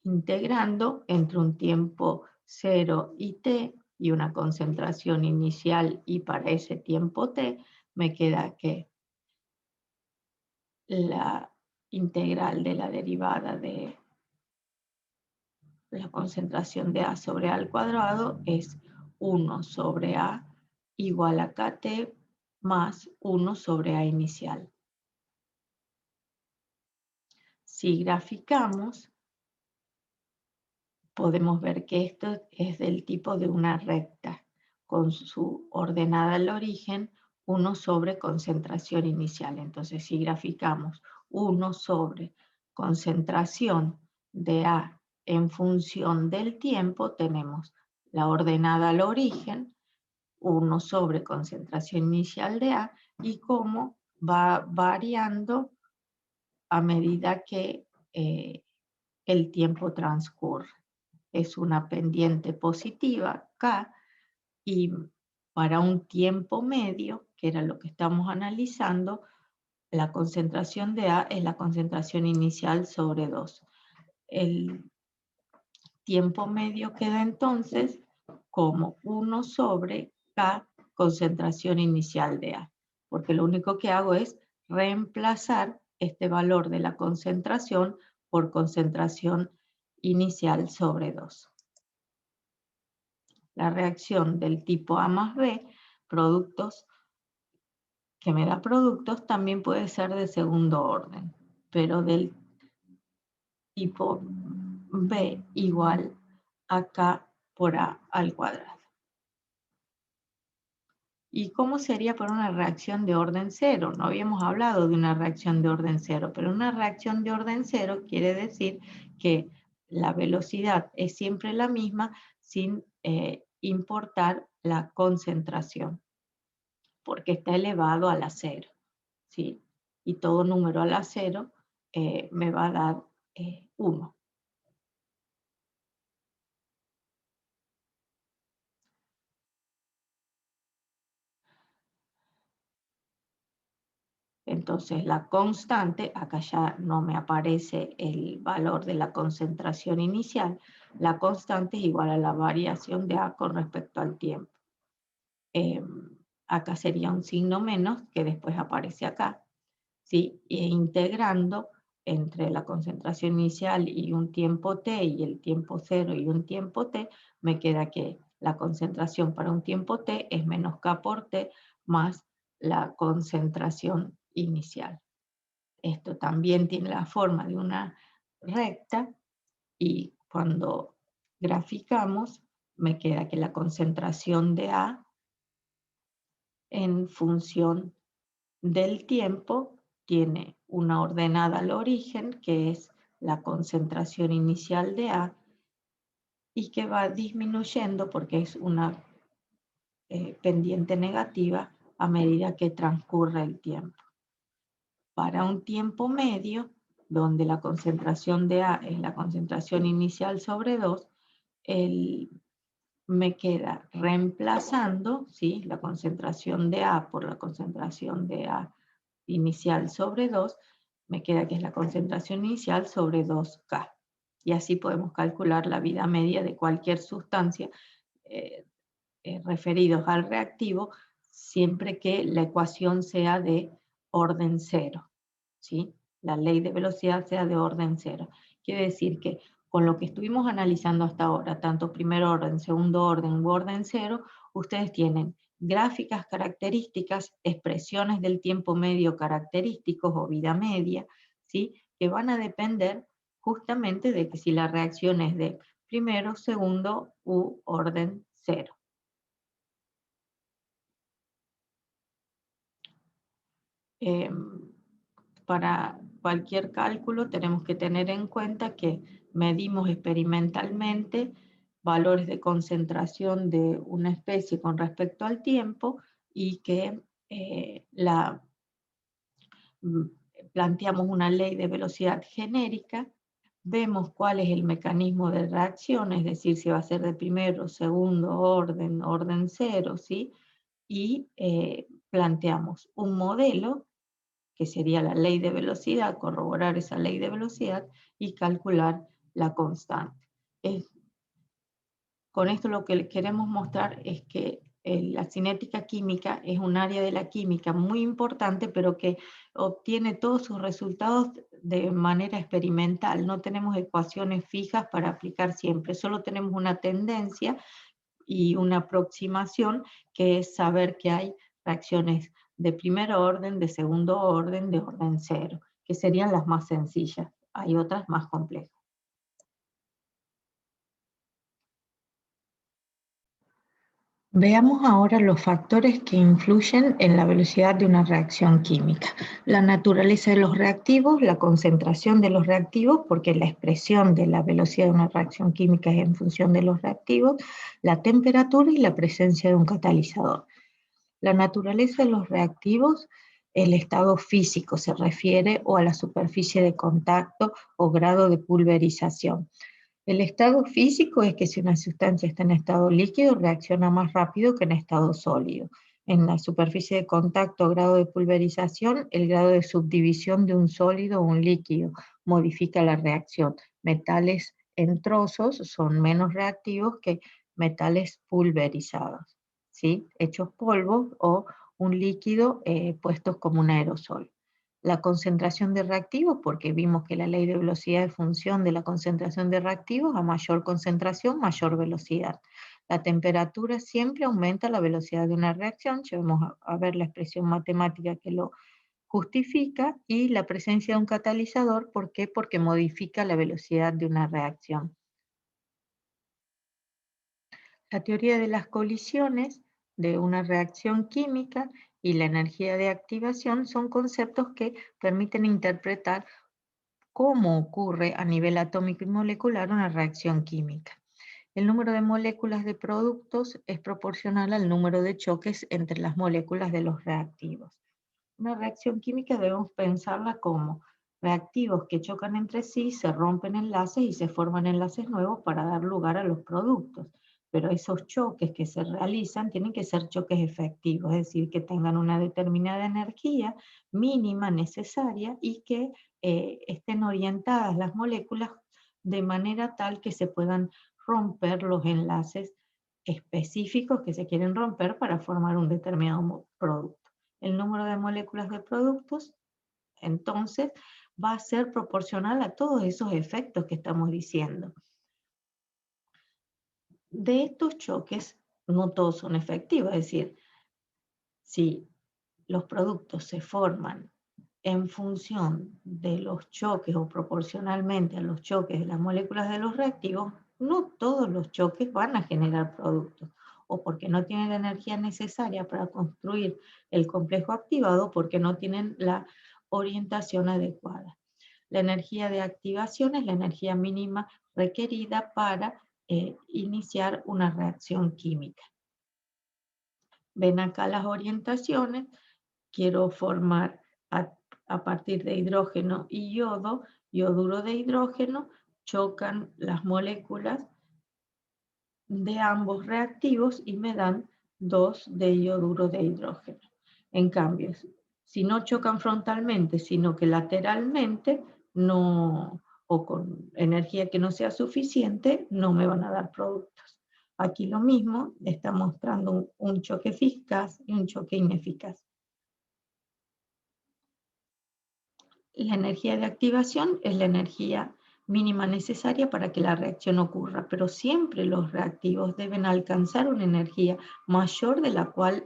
Integrando entre un tiempo 0 y t y una concentración inicial y para ese tiempo t, me queda que la integral de la derivada de la concentración de A sobre A al cuadrado es 1 sobre A igual a kT más 1 sobre A inicial. Si graficamos, podemos ver que esto es del tipo de una recta, con su ordenada al origen, 1 sobre concentración inicial. Entonces, si graficamos 1 sobre concentración de A en función del tiempo, tenemos la ordenada al origen, 1 sobre concentración inicial de A, y cómo va variando a medida que el tiempo transcurre. Es una pendiente positiva K, y para un tiempo medio, que era lo que estamos analizando, la concentración de A es la concentración inicial sobre 2. El tiempo medio queda entonces como 1 sobre K concentración inicial de A, porque lo único que hago es reemplazar este valor de la concentración por concentración inicial sobre 2. La reacción del tipo A más B, productos, que me da productos, también puede ser de segundo orden, pero del tipo B igual a K por A al cuadrado. ¿Y cómo sería para una reacción de orden cero? No habíamos hablado de una reacción de orden cero, pero una reacción de orden cero quiere decir que la velocidad es siempre la misma sin importar la concentración, porque está elevado a la cero, ¿sí? Y todo número a la cero me va a dar 1. Entonces la constante, acá ya no me aparece el valor de la concentración inicial, la constante es igual a la variación de A con respecto al tiempo. Acá sería un signo menos que después aparece acá, ¿sí? E integrando entre la concentración inicial y un tiempo t y el tiempo 0 y un tiempo t, me queda que la concentración para un tiempo t es menos K por t más la concentración inicial. Esto también tiene la forma de una recta y cuando graficamos me queda que la concentración de A en función del tiempo tiene una ordenada al origen, que es la concentración inicial de A, y que va disminuyendo porque es una pendiente negativa a medida que transcurre el tiempo. Para un tiempo medio, donde la concentración de A es la concentración inicial sobre 2, me queda reemplazando, ¿sí?, la concentración de A por la concentración de A inicial sobre 2, me queda que es la concentración inicial sobre 2K. Y así podemos calcular la vida media de cualquier sustancia referidos al reactivo, siempre que la ecuación sea de orden cero, ¿sí? La ley de velocidad sea de orden cero. Quiere decir que con lo que estuvimos analizando hasta ahora, tanto primer orden, segundo orden u orden cero, ustedes tienen gráficas características, expresiones del tiempo medio característicos o vida media, ¿sí?, que van a depender justamente de que si la reacción es de primero, segundo u orden cero. para cualquier cálculo tenemos que tener en cuenta que medimos experimentalmente valores de concentración de una especie con respecto al tiempo y que mm, planteamos una ley de velocidad genérica, vemos cuál es el mecanismo de reacción, es decir, si va a ser de primero, segundo orden, orden cero, ¿sí? Y planteamos un modelo, que sería la ley de velocidad, corroborar esa ley de velocidad y calcular la constante. Con esto lo que queremos mostrar es que la cinética química es un área de la química muy importante, pero que obtiene todos sus resultados de manera experimental. No tenemos ecuaciones fijas para aplicar siempre, solo tenemos una tendencia y una aproximación, que es saber que hay reacciones de primer orden, de segundo orden, de orden cero, que serían las más sencillas. Hay otras más complejas. Veamos ahora los factores que influyen en la velocidad de una reacción química. La naturaleza de los reactivos, la concentración de los reactivos, porque la expresión de la velocidad de una reacción química es en función de los reactivos, la temperatura y la presencia de un catalizador. La naturaleza de los reactivos, el estado físico se refiere o a la superficie de contacto o grado de pulverización. El estado físico es que si una sustancia está en estado líquido, reacciona más rápido que en estado sólido. En la superficie de contacto o grado de pulverización, el grado de subdivisión de un sólido o un líquido modifica la reacción. Metales en trozos son menos reactivos que metales pulverizados, ¿sí? Hechos polvo o un líquido puestos como un aerosol. La concentración de reactivos, porque vimos que la ley de velocidad es función de la concentración de reactivos, a mayor concentración, mayor velocidad. La temperatura siempre aumenta la velocidad de una reacción, ya vamos a ver la expresión matemática que lo justifica, y la presencia de un catalizador, ¿por qué? Porque modifica la velocidad de una reacción. La teoría de las colisiones de una reacción química y la energía de activación son conceptos que permiten interpretar cómo ocurre a nivel atómico y molecular una reacción química. El número de moléculas de productos es proporcional al número de choques entre las moléculas de los reactivos. Una reacción química debemos pensarla como reactivos que chocan entre sí, se rompen enlaces y se forman enlaces nuevos para dar lugar a los productos. Pero esos choques que se realizan tienen que ser choques efectivos, es decir, que tengan una determinada energía mínima necesaria y que estén orientadas las moléculas de manera tal que se puedan romper los enlaces específicos que se quieren romper para formar un determinado producto. El número de moléculas de productos, entonces, va a ser proporcional a todos esos efectos que estamos diciendo. De estos choques, no todos son efectivos, es decir, si los productos se forman en función de los choques o proporcionalmente a los choques de las moléculas de los reactivos, no todos los choques van a generar productos, o porque no tienen la energía necesaria para construir el complejo activado, porque no tienen la orientación adecuada. La energía de activación es la energía mínima requerida para iniciar una reacción química. Ven acá las orientaciones. Quiero formar a partir de hidrógeno y yodo, yoduro de hidrógeno, chocan las moléculas de ambos reactivos y me dan 2 de yoduro de hidrógeno. En cambio, si no chocan frontalmente, sino que lateralmente, no, o con energía que no sea suficiente, no me van a dar productos. Aquí lo mismo, está mostrando un choque eficaz y un choque ineficaz. La energía de activación es la energía mínima necesaria para que la reacción ocurra, pero siempre los reactivos deben alcanzar una energía mayor de la cual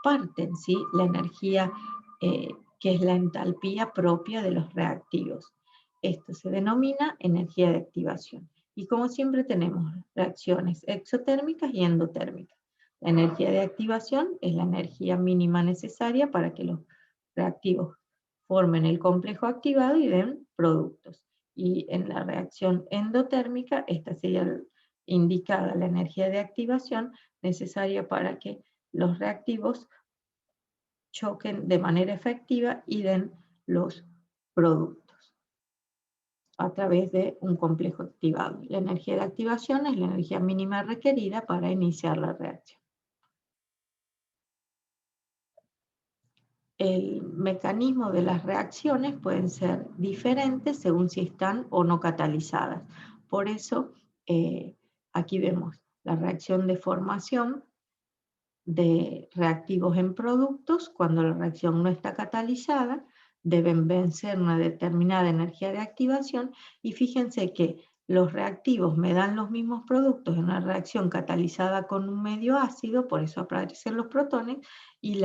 parten, ¿sí? La energía que es la entalpía propia de los reactivos. Esto se denomina energía de activación. Y como siempre tenemos reacciones exotérmicas y endotérmicas. La energía de activación es la energía mínima necesaria para que los reactivos formen el complejo activado y den productos. Y en la reacción endotérmica, esta sería indicada la energía de activación necesaria para que los reactivos choquen de manera efectiva y den los productos a través de un complejo activado. La energía de activación es la energía mínima requerida para iniciar la reacción. El mecanismo de las reacciones pueden ser diferentes según si están o no catalizadas. Por eso, aquí vemos la reacción de formación de reactivos en productos. Cuando la reacción no está catalizada, deben vencer una determinada energía de activación, y fíjense que los reactivos me dan los mismos productos en una reacción catalizada con un medio ácido, por eso aparecen los protones, y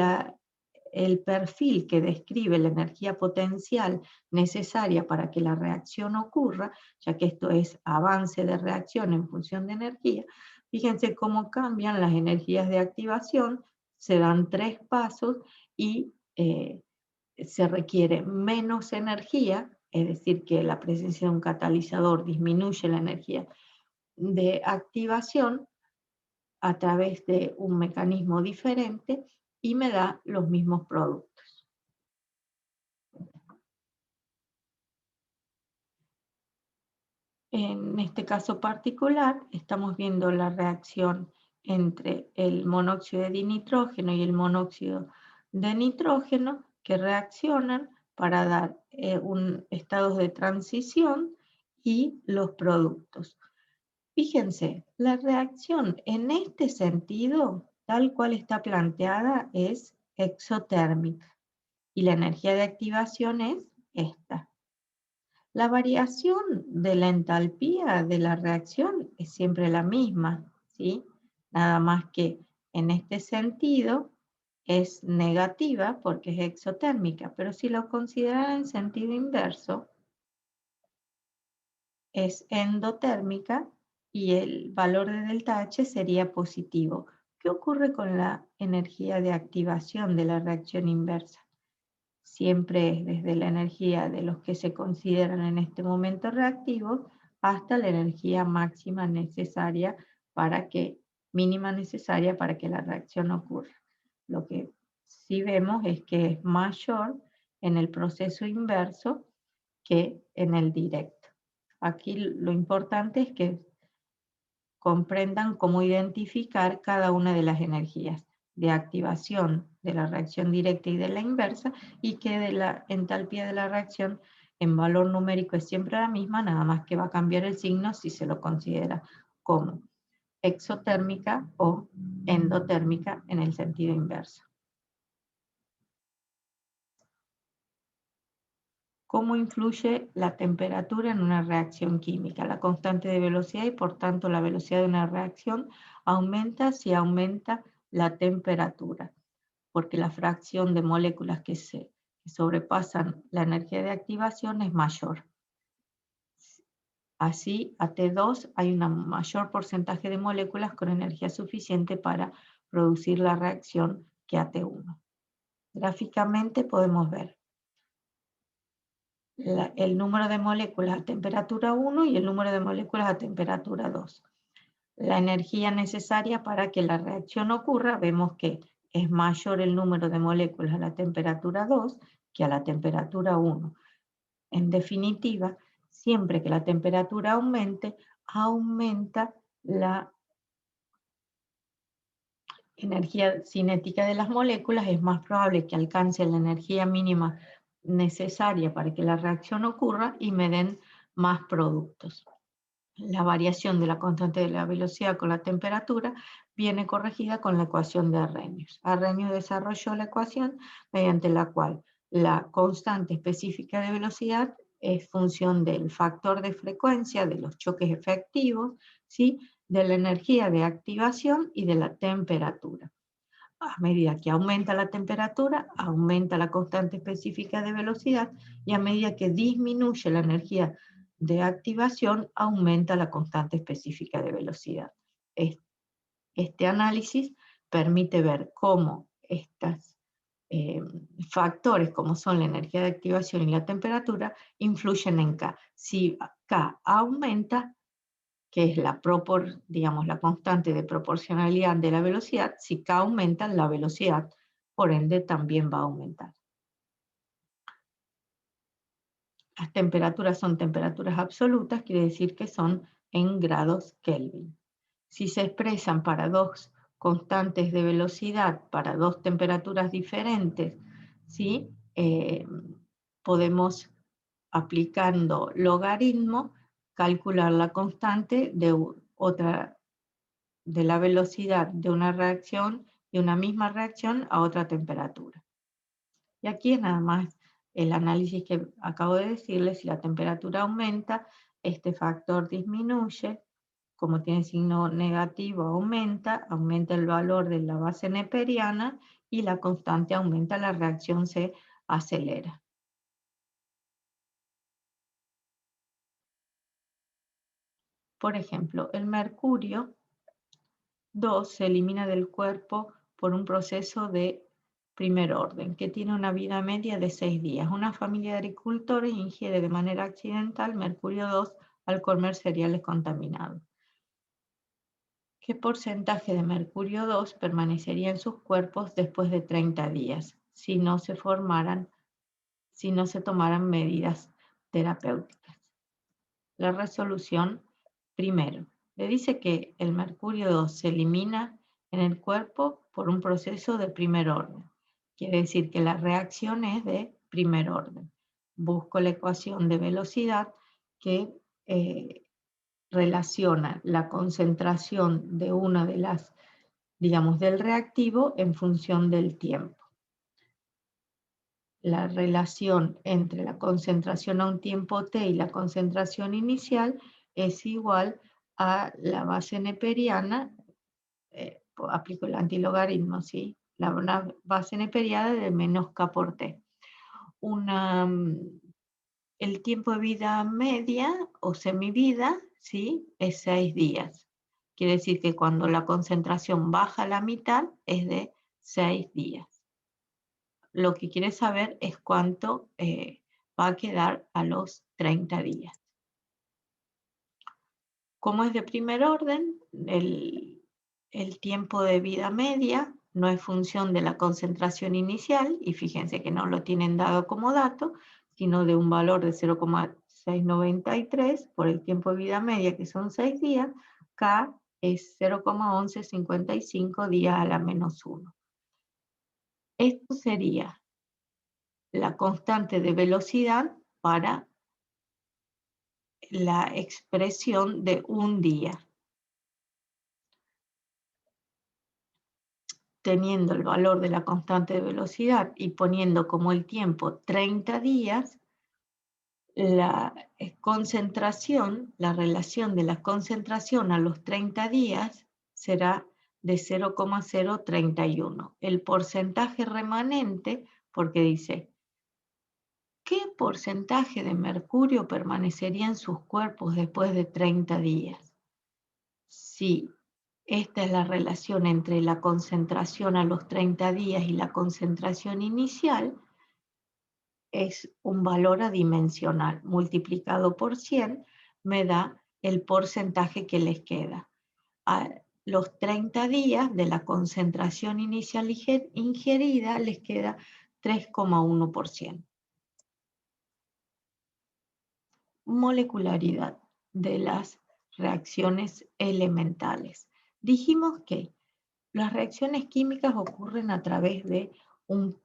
el perfil que describe la energía potencial necesaria para que la reacción ocurra, ya que esto es avance de reacción en función de energía. Fíjense cómo cambian las energías de activación, se dan 3 pasos y se requiere menos energía, es decir, que la presencia de un catalizador disminuye la energía de activación a través de un mecanismo diferente y me da los mismos productos. En este caso particular, estamos viendo la reacción entre el monóxido de dinitrógeno y el monóxido de nitrógeno, que reaccionan para dar estados de transición y los productos. Fíjense, la reacción en este sentido, tal cual está planteada, es exotérmica, y la energía de activación es esta. La variación de la entalpía de la reacción es siempre la misma, ¿sí? Nada más que en este sentido es negativa porque es exotérmica, pero si lo consideran en sentido inverso, es endotérmica y el valor de delta H sería positivo. ¿Qué ocurre con la energía de activación de la reacción inversa? Siempre es desde la energía de los que se consideran en este momento reactivos hasta la energía máxima necesaria mínima necesaria para que la reacción ocurra. Lo que sí vemos es que es mayor en el proceso inverso que en el directo. Aquí lo importante es que comprendan cómo identificar cada una de las energías de activación de la reacción directa y de la inversa, y que de la entalpía de la reacción en valor numérico es siempre la misma, nada más que va a cambiar el signo si se lo considera como exotérmica o endotérmica en el sentido inverso. ¿Cómo influye la temperatura en una reacción química? La constante de velocidad y por tanto la velocidad de una reacción aumenta si aumenta la temperatura, porque la fracción de moléculas que sobrepasan la energía de activación es mayor. Así, a T2 hay un mayor porcentaje de moléculas con energía suficiente para producir la reacción que a T1. Gráficamente podemos ver el número de moléculas a temperatura 1 y el número de moléculas a temperatura 2. La energía necesaria para que la reacción ocurra, vemos que es mayor el número de moléculas a la temperatura 2 que a la temperatura 1. En definitiva, siempre que la temperatura aumente, aumenta la energía cinética de las moléculas, es más probable que alcance la energía mínima necesaria para que la reacción ocurra y me den más productos. La variación de la constante de la velocidad con la temperatura viene corregida con la ecuación de Arrhenius. Arrhenius desarrolló la ecuación mediante la cual la constante específica de velocidad es función del factor de frecuencia de los choques efectivos, ¿sí?, de la energía de activación y de la temperatura. A medida que aumenta la temperatura, aumenta la constante específica de velocidad, y a medida que disminuye la energía de activación, aumenta la constante específica de velocidad. Este análisis permite ver cómo estas factores como son la energía de activación y la temperatura influyen en K. Si K aumenta, que es digamos, la constante de proporcionalidad de la velocidad, si K aumenta, la velocidad, por ende, también va a aumentar. Las temperaturas son temperaturas absolutas, quiere decir que son en grados Kelvin. Si se expresan para dos constantes de velocidad, para dos temperaturas diferentes, ¿sí? Podemos, aplicando logaritmo, calcular la constante de la velocidad de una reacción, de una misma reacción a otra temperatura. Y aquí es nada más el análisis que acabo de decirles: si la temperatura aumenta, este factor disminuye, como tiene signo negativo aumenta el valor de la base neperiana y la constante aumenta, la reacción se acelera. Por ejemplo, el mercurio 2 se elimina del cuerpo por un proceso de primer orden, que tiene una vida media de 6 días. Una familia de agricultores ingiere de manera accidental mercurio 2 al comer cereales contaminados. ¿Qué porcentaje de mercurio 2 permanecería en sus cuerpos después de 30 días si no se tomaran medidas terapéuticas? La resolución, primero, le dice que el mercurio 2 se elimina en el cuerpo por un proceso de primer orden. Quiere decir que la reacción es de primer orden. Busco la ecuación de velocidad que relaciona la concentración de una de las, digamos, del reactivo en función del tiempo. La relación entre la concentración a un tiempo t y la concentración inicial es igual a la base neperiana, aplico el antilogaritmo, ¿sí? La base neperiana de menos k por t. El tiempo de vida media o semivida, ¿sí? Es 6 días. Quiere decir que cuando la concentración baja a la mitad es de 6 días. Lo que quiere saber es cuánto va a quedar a los 30 días. Como es de primer orden, el tiempo de vida media no es función de la concentración inicial, y fíjense que no lo tienen dado como dato, sino de un valor de 0,693 por el tiempo de vida media, que son 6 días. K es 0,1155 días a la menos 1. Esto sería la constante de velocidad para la expresión de un día. Teniendo el valor de la constante de velocidad y poniendo como el tiempo 30 días, la concentración, la relación de la concentración a los 30 días será de 0,031. El porcentaje remanente, porque dice, ¿qué porcentaje de mercurio permanecería en sus cuerpos después de 30 días? Si esta es la relación entre la concentración a los 30 días y la concentración inicial, es un valor adimensional. Multiplicado por 100 me da el porcentaje que les queda. A los 30 días de la concentración inicial ingerida les queda 3,1%. Molecularidad de las reacciones elementales. Dijimos que las reacciones químicas ocurren a través de un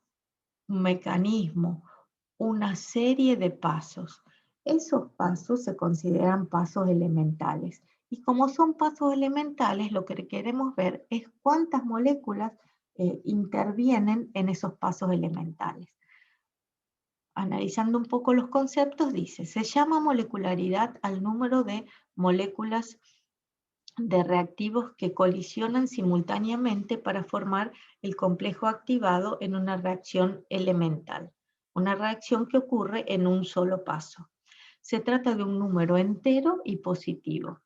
mecanismo, una serie de pasos. Esos pasos se consideran pasos elementales. Y como son pasos elementales, lo que queremos ver es cuántas moléculas intervienen en esos pasos elementales. Analizando un poco los conceptos, dice, se llama molecularidad al número de moléculas de reactivos que colisionan simultáneamente para formar el complejo activado en una reacción elemental, una reacción que ocurre en un solo paso. Se trata de un número entero y positivo.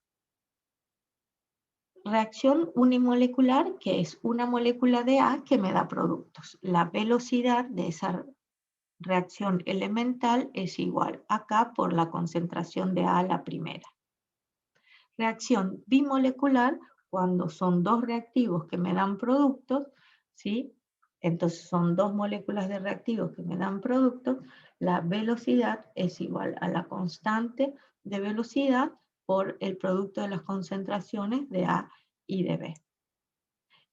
Reacción unimolecular, que es una molécula de A que me da productos. La velocidad de esa reacción elemental es igual acá por la concentración de A a la primera. Reacción bimolecular, cuando son dos reactivos que me dan productos, ¿sí? Entonces son dos moléculas de reactivos que me dan productos, la velocidad es igual a la constante de velocidad por el producto de las concentraciones de A y de B.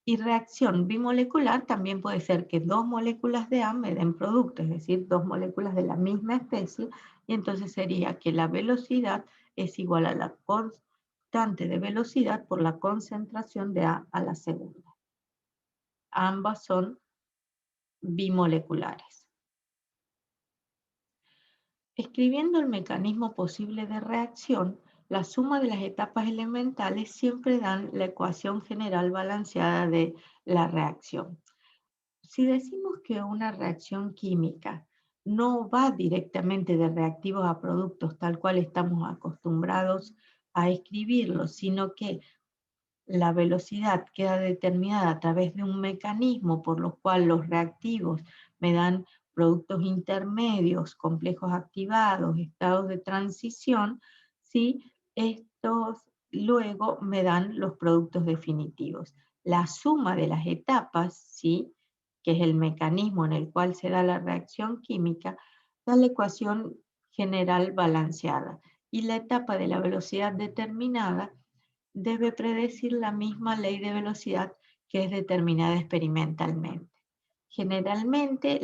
Y reacción bimolecular también puede ser que dos moléculas de A me den producto, es decir, dos moléculas de la misma especie, y entonces sería que la velocidad es igual a la constante de velocidad por la concentración de A a la segunda. Ambas son bimoleculares. Escribiendo el mecanismo posible de reacción, la suma de las etapas elementales siempre dan la ecuación general balanceada de la reacción. Si decimos que una reacción química no va directamente de reactivos a productos tal cual estamos acostumbrados a escribirlo, sino que la velocidad queda determinada a través de un mecanismo por lo cual los reactivos me dan productos intermedios, complejos activados, estados de transición, ¿sí? Estos luego me dan los productos definitivos. La suma de las etapas, ¿sí? Que es el mecanismo en el cual se da la reacción química, da la ecuación general balanceada. Y la etapa de la velocidad determinada debe predecir la misma ley de velocidad que es determinada experimentalmente. Generalmente,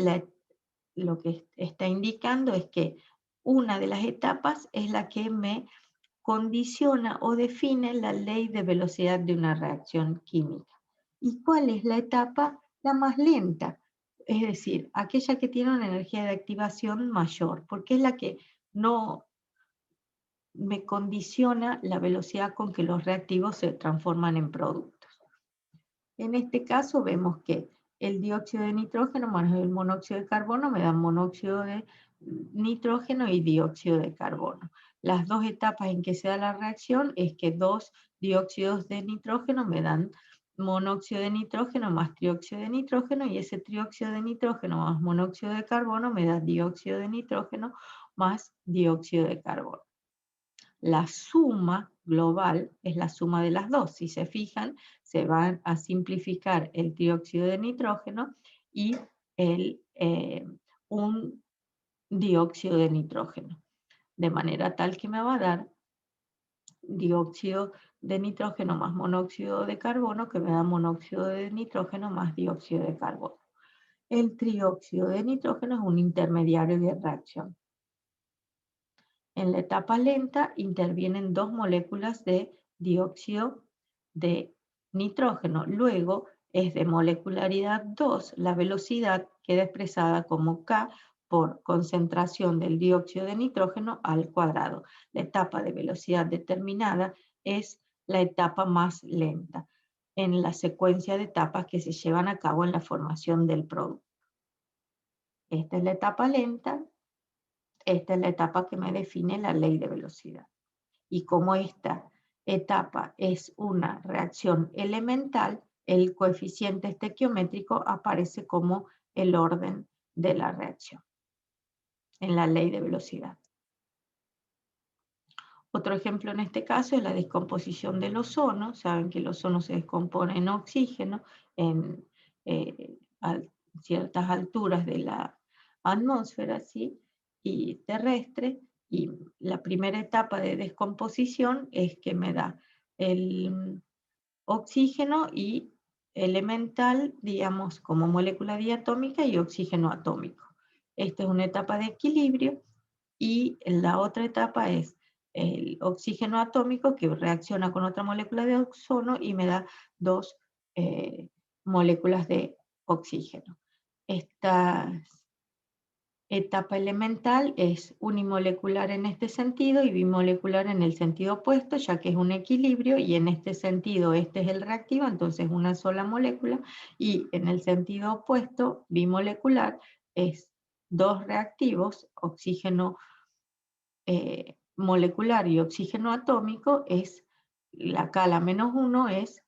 lo que está indicando es que una de las etapas es la que me condiciona o define la ley de velocidad de una reacción química. ¿Y cuál es la etapa? La más lenta, es decir, aquella que tiene una energía de activación mayor, porque es la que no me condiciona la velocidad con que los reactivos se transforman en productos. En este caso vemos que el dióxido de nitrógeno más el monóxido de carbono me dan monóxido de nitrógeno y dióxido de carbono. Las dos etapas en que se da la reacción es que dos dióxidos de nitrógeno me dan monóxido de nitrógeno más trióxido de nitrógeno, y ese trióxido de nitrógeno más monóxido de carbono me da dióxido de nitrógeno más dióxido de carbono. La suma global es la suma de las dos. Si se fijan, se van a simplificar el dióxido de nitrógeno y un dióxido de nitrógeno, de manera tal que me va a dar dióxido de nitrógeno más monóxido de carbono, que me da monóxido de nitrógeno más dióxido de carbono. El trióxido de nitrógeno es un intermediario de reacción. En la etapa lenta intervienen dos moléculas de dióxido de nitrógeno. Luego es de molecularidad 2, la velocidad queda expresada como K por concentración del dióxido de nitrógeno al cuadrado. La etapa de velocidad determinada es la etapa más lenta en la secuencia de etapas que se llevan a cabo en la formación del producto. Esta es la etapa lenta. Esta es la etapa que me define la ley de velocidad. Y como esta etapa es una reacción elemental, el coeficiente estequiométrico aparece como el orden de la reacción en la ley de velocidad. Otro ejemplo en este caso es la descomposición del ozono. Saben que el ozono se descompone en oxígeno en ciertas alturas de la atmósfera, ¿sí? Y terrestre, y la primera etapa de descomposición es que me da el oxígeno y elemental, digamos, como molécula diatómica, y oxígeno atómico. Esta es una etapa de equilibrio, y la otra etapa es el oxígeno atómico que reacciona con otra molécula de ozono y me da dos moléculas de oxígeno. Esta etapa elemental es unimolecular en este sentido y bimolecular en el sentido opuesto, ya que es un equilibrio, y en este sentido este es el reactivo, entonces una sola molécula, y en el sentido opuesto, bimolecular, es dos reactivos, oxígeno molecular y oxígeno atómico, es acá la -1 es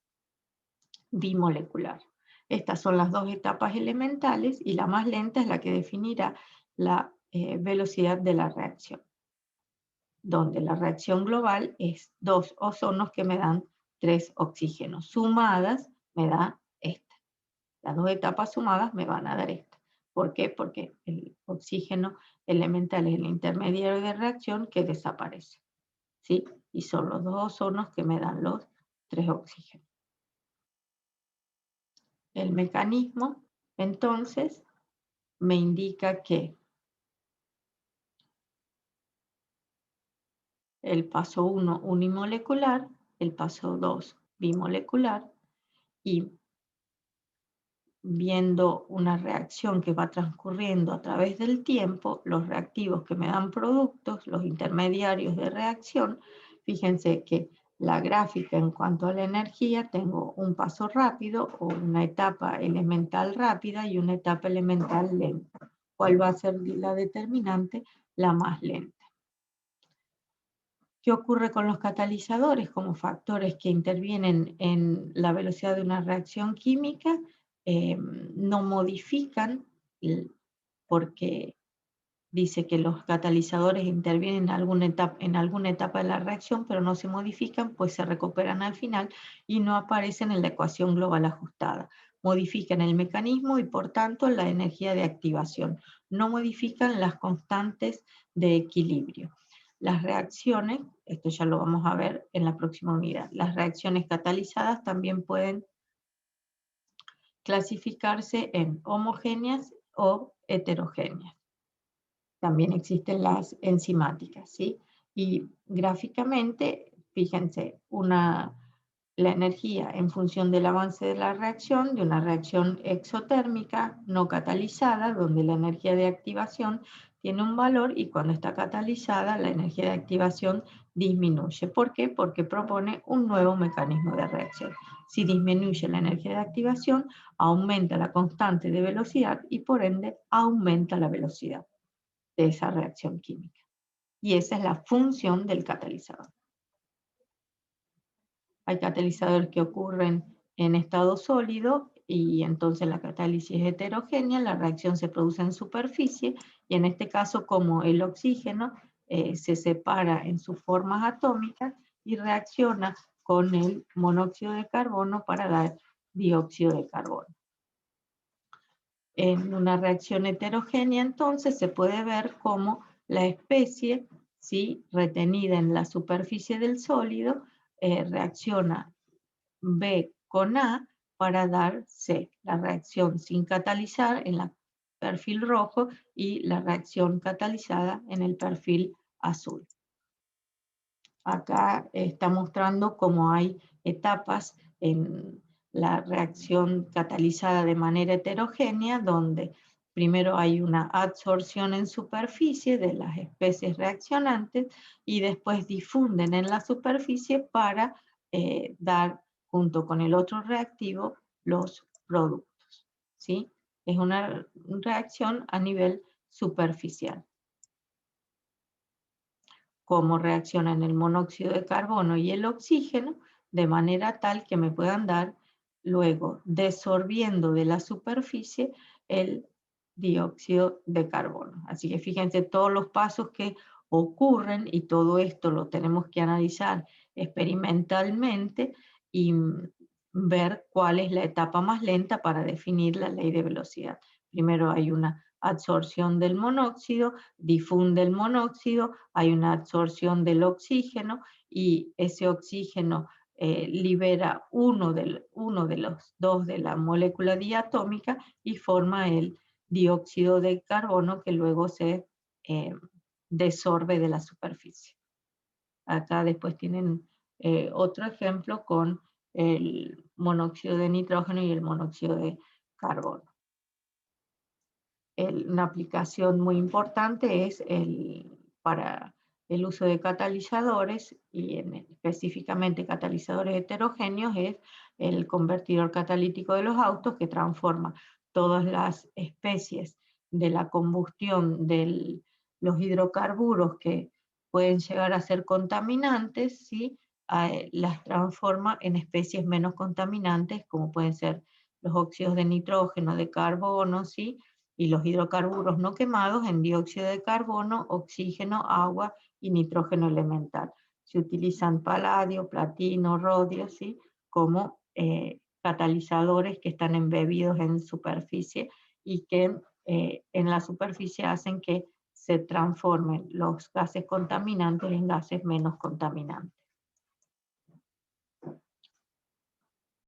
bimolecular. Estas son las dos etapas elementales y la más lenta es la que definirá la velocidad de la reacción, donde la reacción global es 2 ozonos que me dan 3 oxígenos. Sumadas me da esta. Las dos etapas sumadas me van a dar esta. ¿Por qué? Porque el oxígeno elemental es el intermediario de reacción que desaparece, ¿sí? Y son los 2 ozonos que me dan los 3 oxígenos. El mecanismo, entonces, me indica que el paso 1 unimolecular, el paso 2 bimolecular, y viendo una reacción que va transcurriendo a través del tiempo, los reactivos que me dan productos, los intermediarios de reacción, fíjense que la gráfica en cuanto a la energía, tengo un paso rápido o una etapa elemental rápida y una etapa elemental lenta. ¿Cuál va a ser la determinante? La más lenta. ¿Qué ocurre con los catalizadores como factores que intervienen en la velocidad de una reacción química? No modifican, porque dice que los catalizadores intervienen en alguna etapa de la reacción, pero no se modifican, pues se recuperan al final y no aparecen en la ecuación global ajustada. Modifican el mecanismo y por tanto la energía de activación. No modifican las constantes de equilibrio. Las reacciones, esto ya lo vamos a ver en la próxima unidad, las reacciones catalizadas también pueden clasificarse en homogéneas o heterogéneas. También existen las enzimáticas, ¿sí? Y gráficamente, fíjense, la energía en función del avance de la reacción, de una reacción exotérmica no catalizada, donde la energía de activación tiene un valor y cuando está catalizada la energía de activación disminuye. ¿Por qué? Porque propone un nuevo mecanismo de reacción. Si disminuye la energía de activación, aumenta la constante de velocidad y por ende aumenta la velocidad de esa reacción química. Y esa es la función del catalizador. Hay catalizadores que ocurren en estado sólido y entonces la catálisis es heterogénea, la reacción se produce en superficie y en este caso como el oxígeno se separa en sus formas atómicas y reacciona con el monóxido de carbono para dar dióxido de carbono. En una reacción heterogénea, entonces, se puede ver cómo la especie, ¿sí?, retenida en la superficie del sólido, reacciona B con A para dar C. La reacción sin catalizar en el perfil rojo y la reacción catalizada en el perfil azul. Acá está mostrando cómo hay etapas en la reacción catalizada de manera heterogénea, donde primero hay una absorción en superficie de las especies reaccionantes y después difunden en la superficie para dar, junto con el otro reactivo, los productos, ¿sí? Es una reacción a nivel superficial. Cómo reaccionan el monóxido de carbono y el oxígeno, de manera tal que me puedan dar luego, desorbiendo de la superficie, el dióxido de carbono. Así que fíjense todos los pasos que ocurren y todo esto lo tenemos que analizar experimentalmente y ver cuál es la etapa más lenta para definir la ley de velocidad. Primero hay una absorción del monóxido, difunde el monóxido, hay una absorción del oxígeno y ese oxígeno libera uno de los dos de la molécula diatómica y forma el dióxido de carbono que luego se desorbe de la superficie. Acá después tienen otro ejemplo con el monóxido de nitrógeno y el monóxido de carbono. Una aplicación muy importante es para el uso de catalizadores y específicamente catalizadores heterogéneos es el convertidor catalítico de los autos que transforma todas las especies de la combustión de los hidrocarburos que pueden llegar a ser contaminantes, ¿sí?, las transforma en especies menos contaminantes, como pueden ser los óxidos de nitrógeno, de carbono, ¿sí? Y los hidrocarburos no quemados en dióxido de carbono, oxígeno, agua y nitrógeno elemental. Se utilizan paladio, platino, rodio, ¿sí? Como catalizadores que están embebidos en superficie y que en la superficie hacen que se transformen los gases contaminantes en gases menos contaminantes.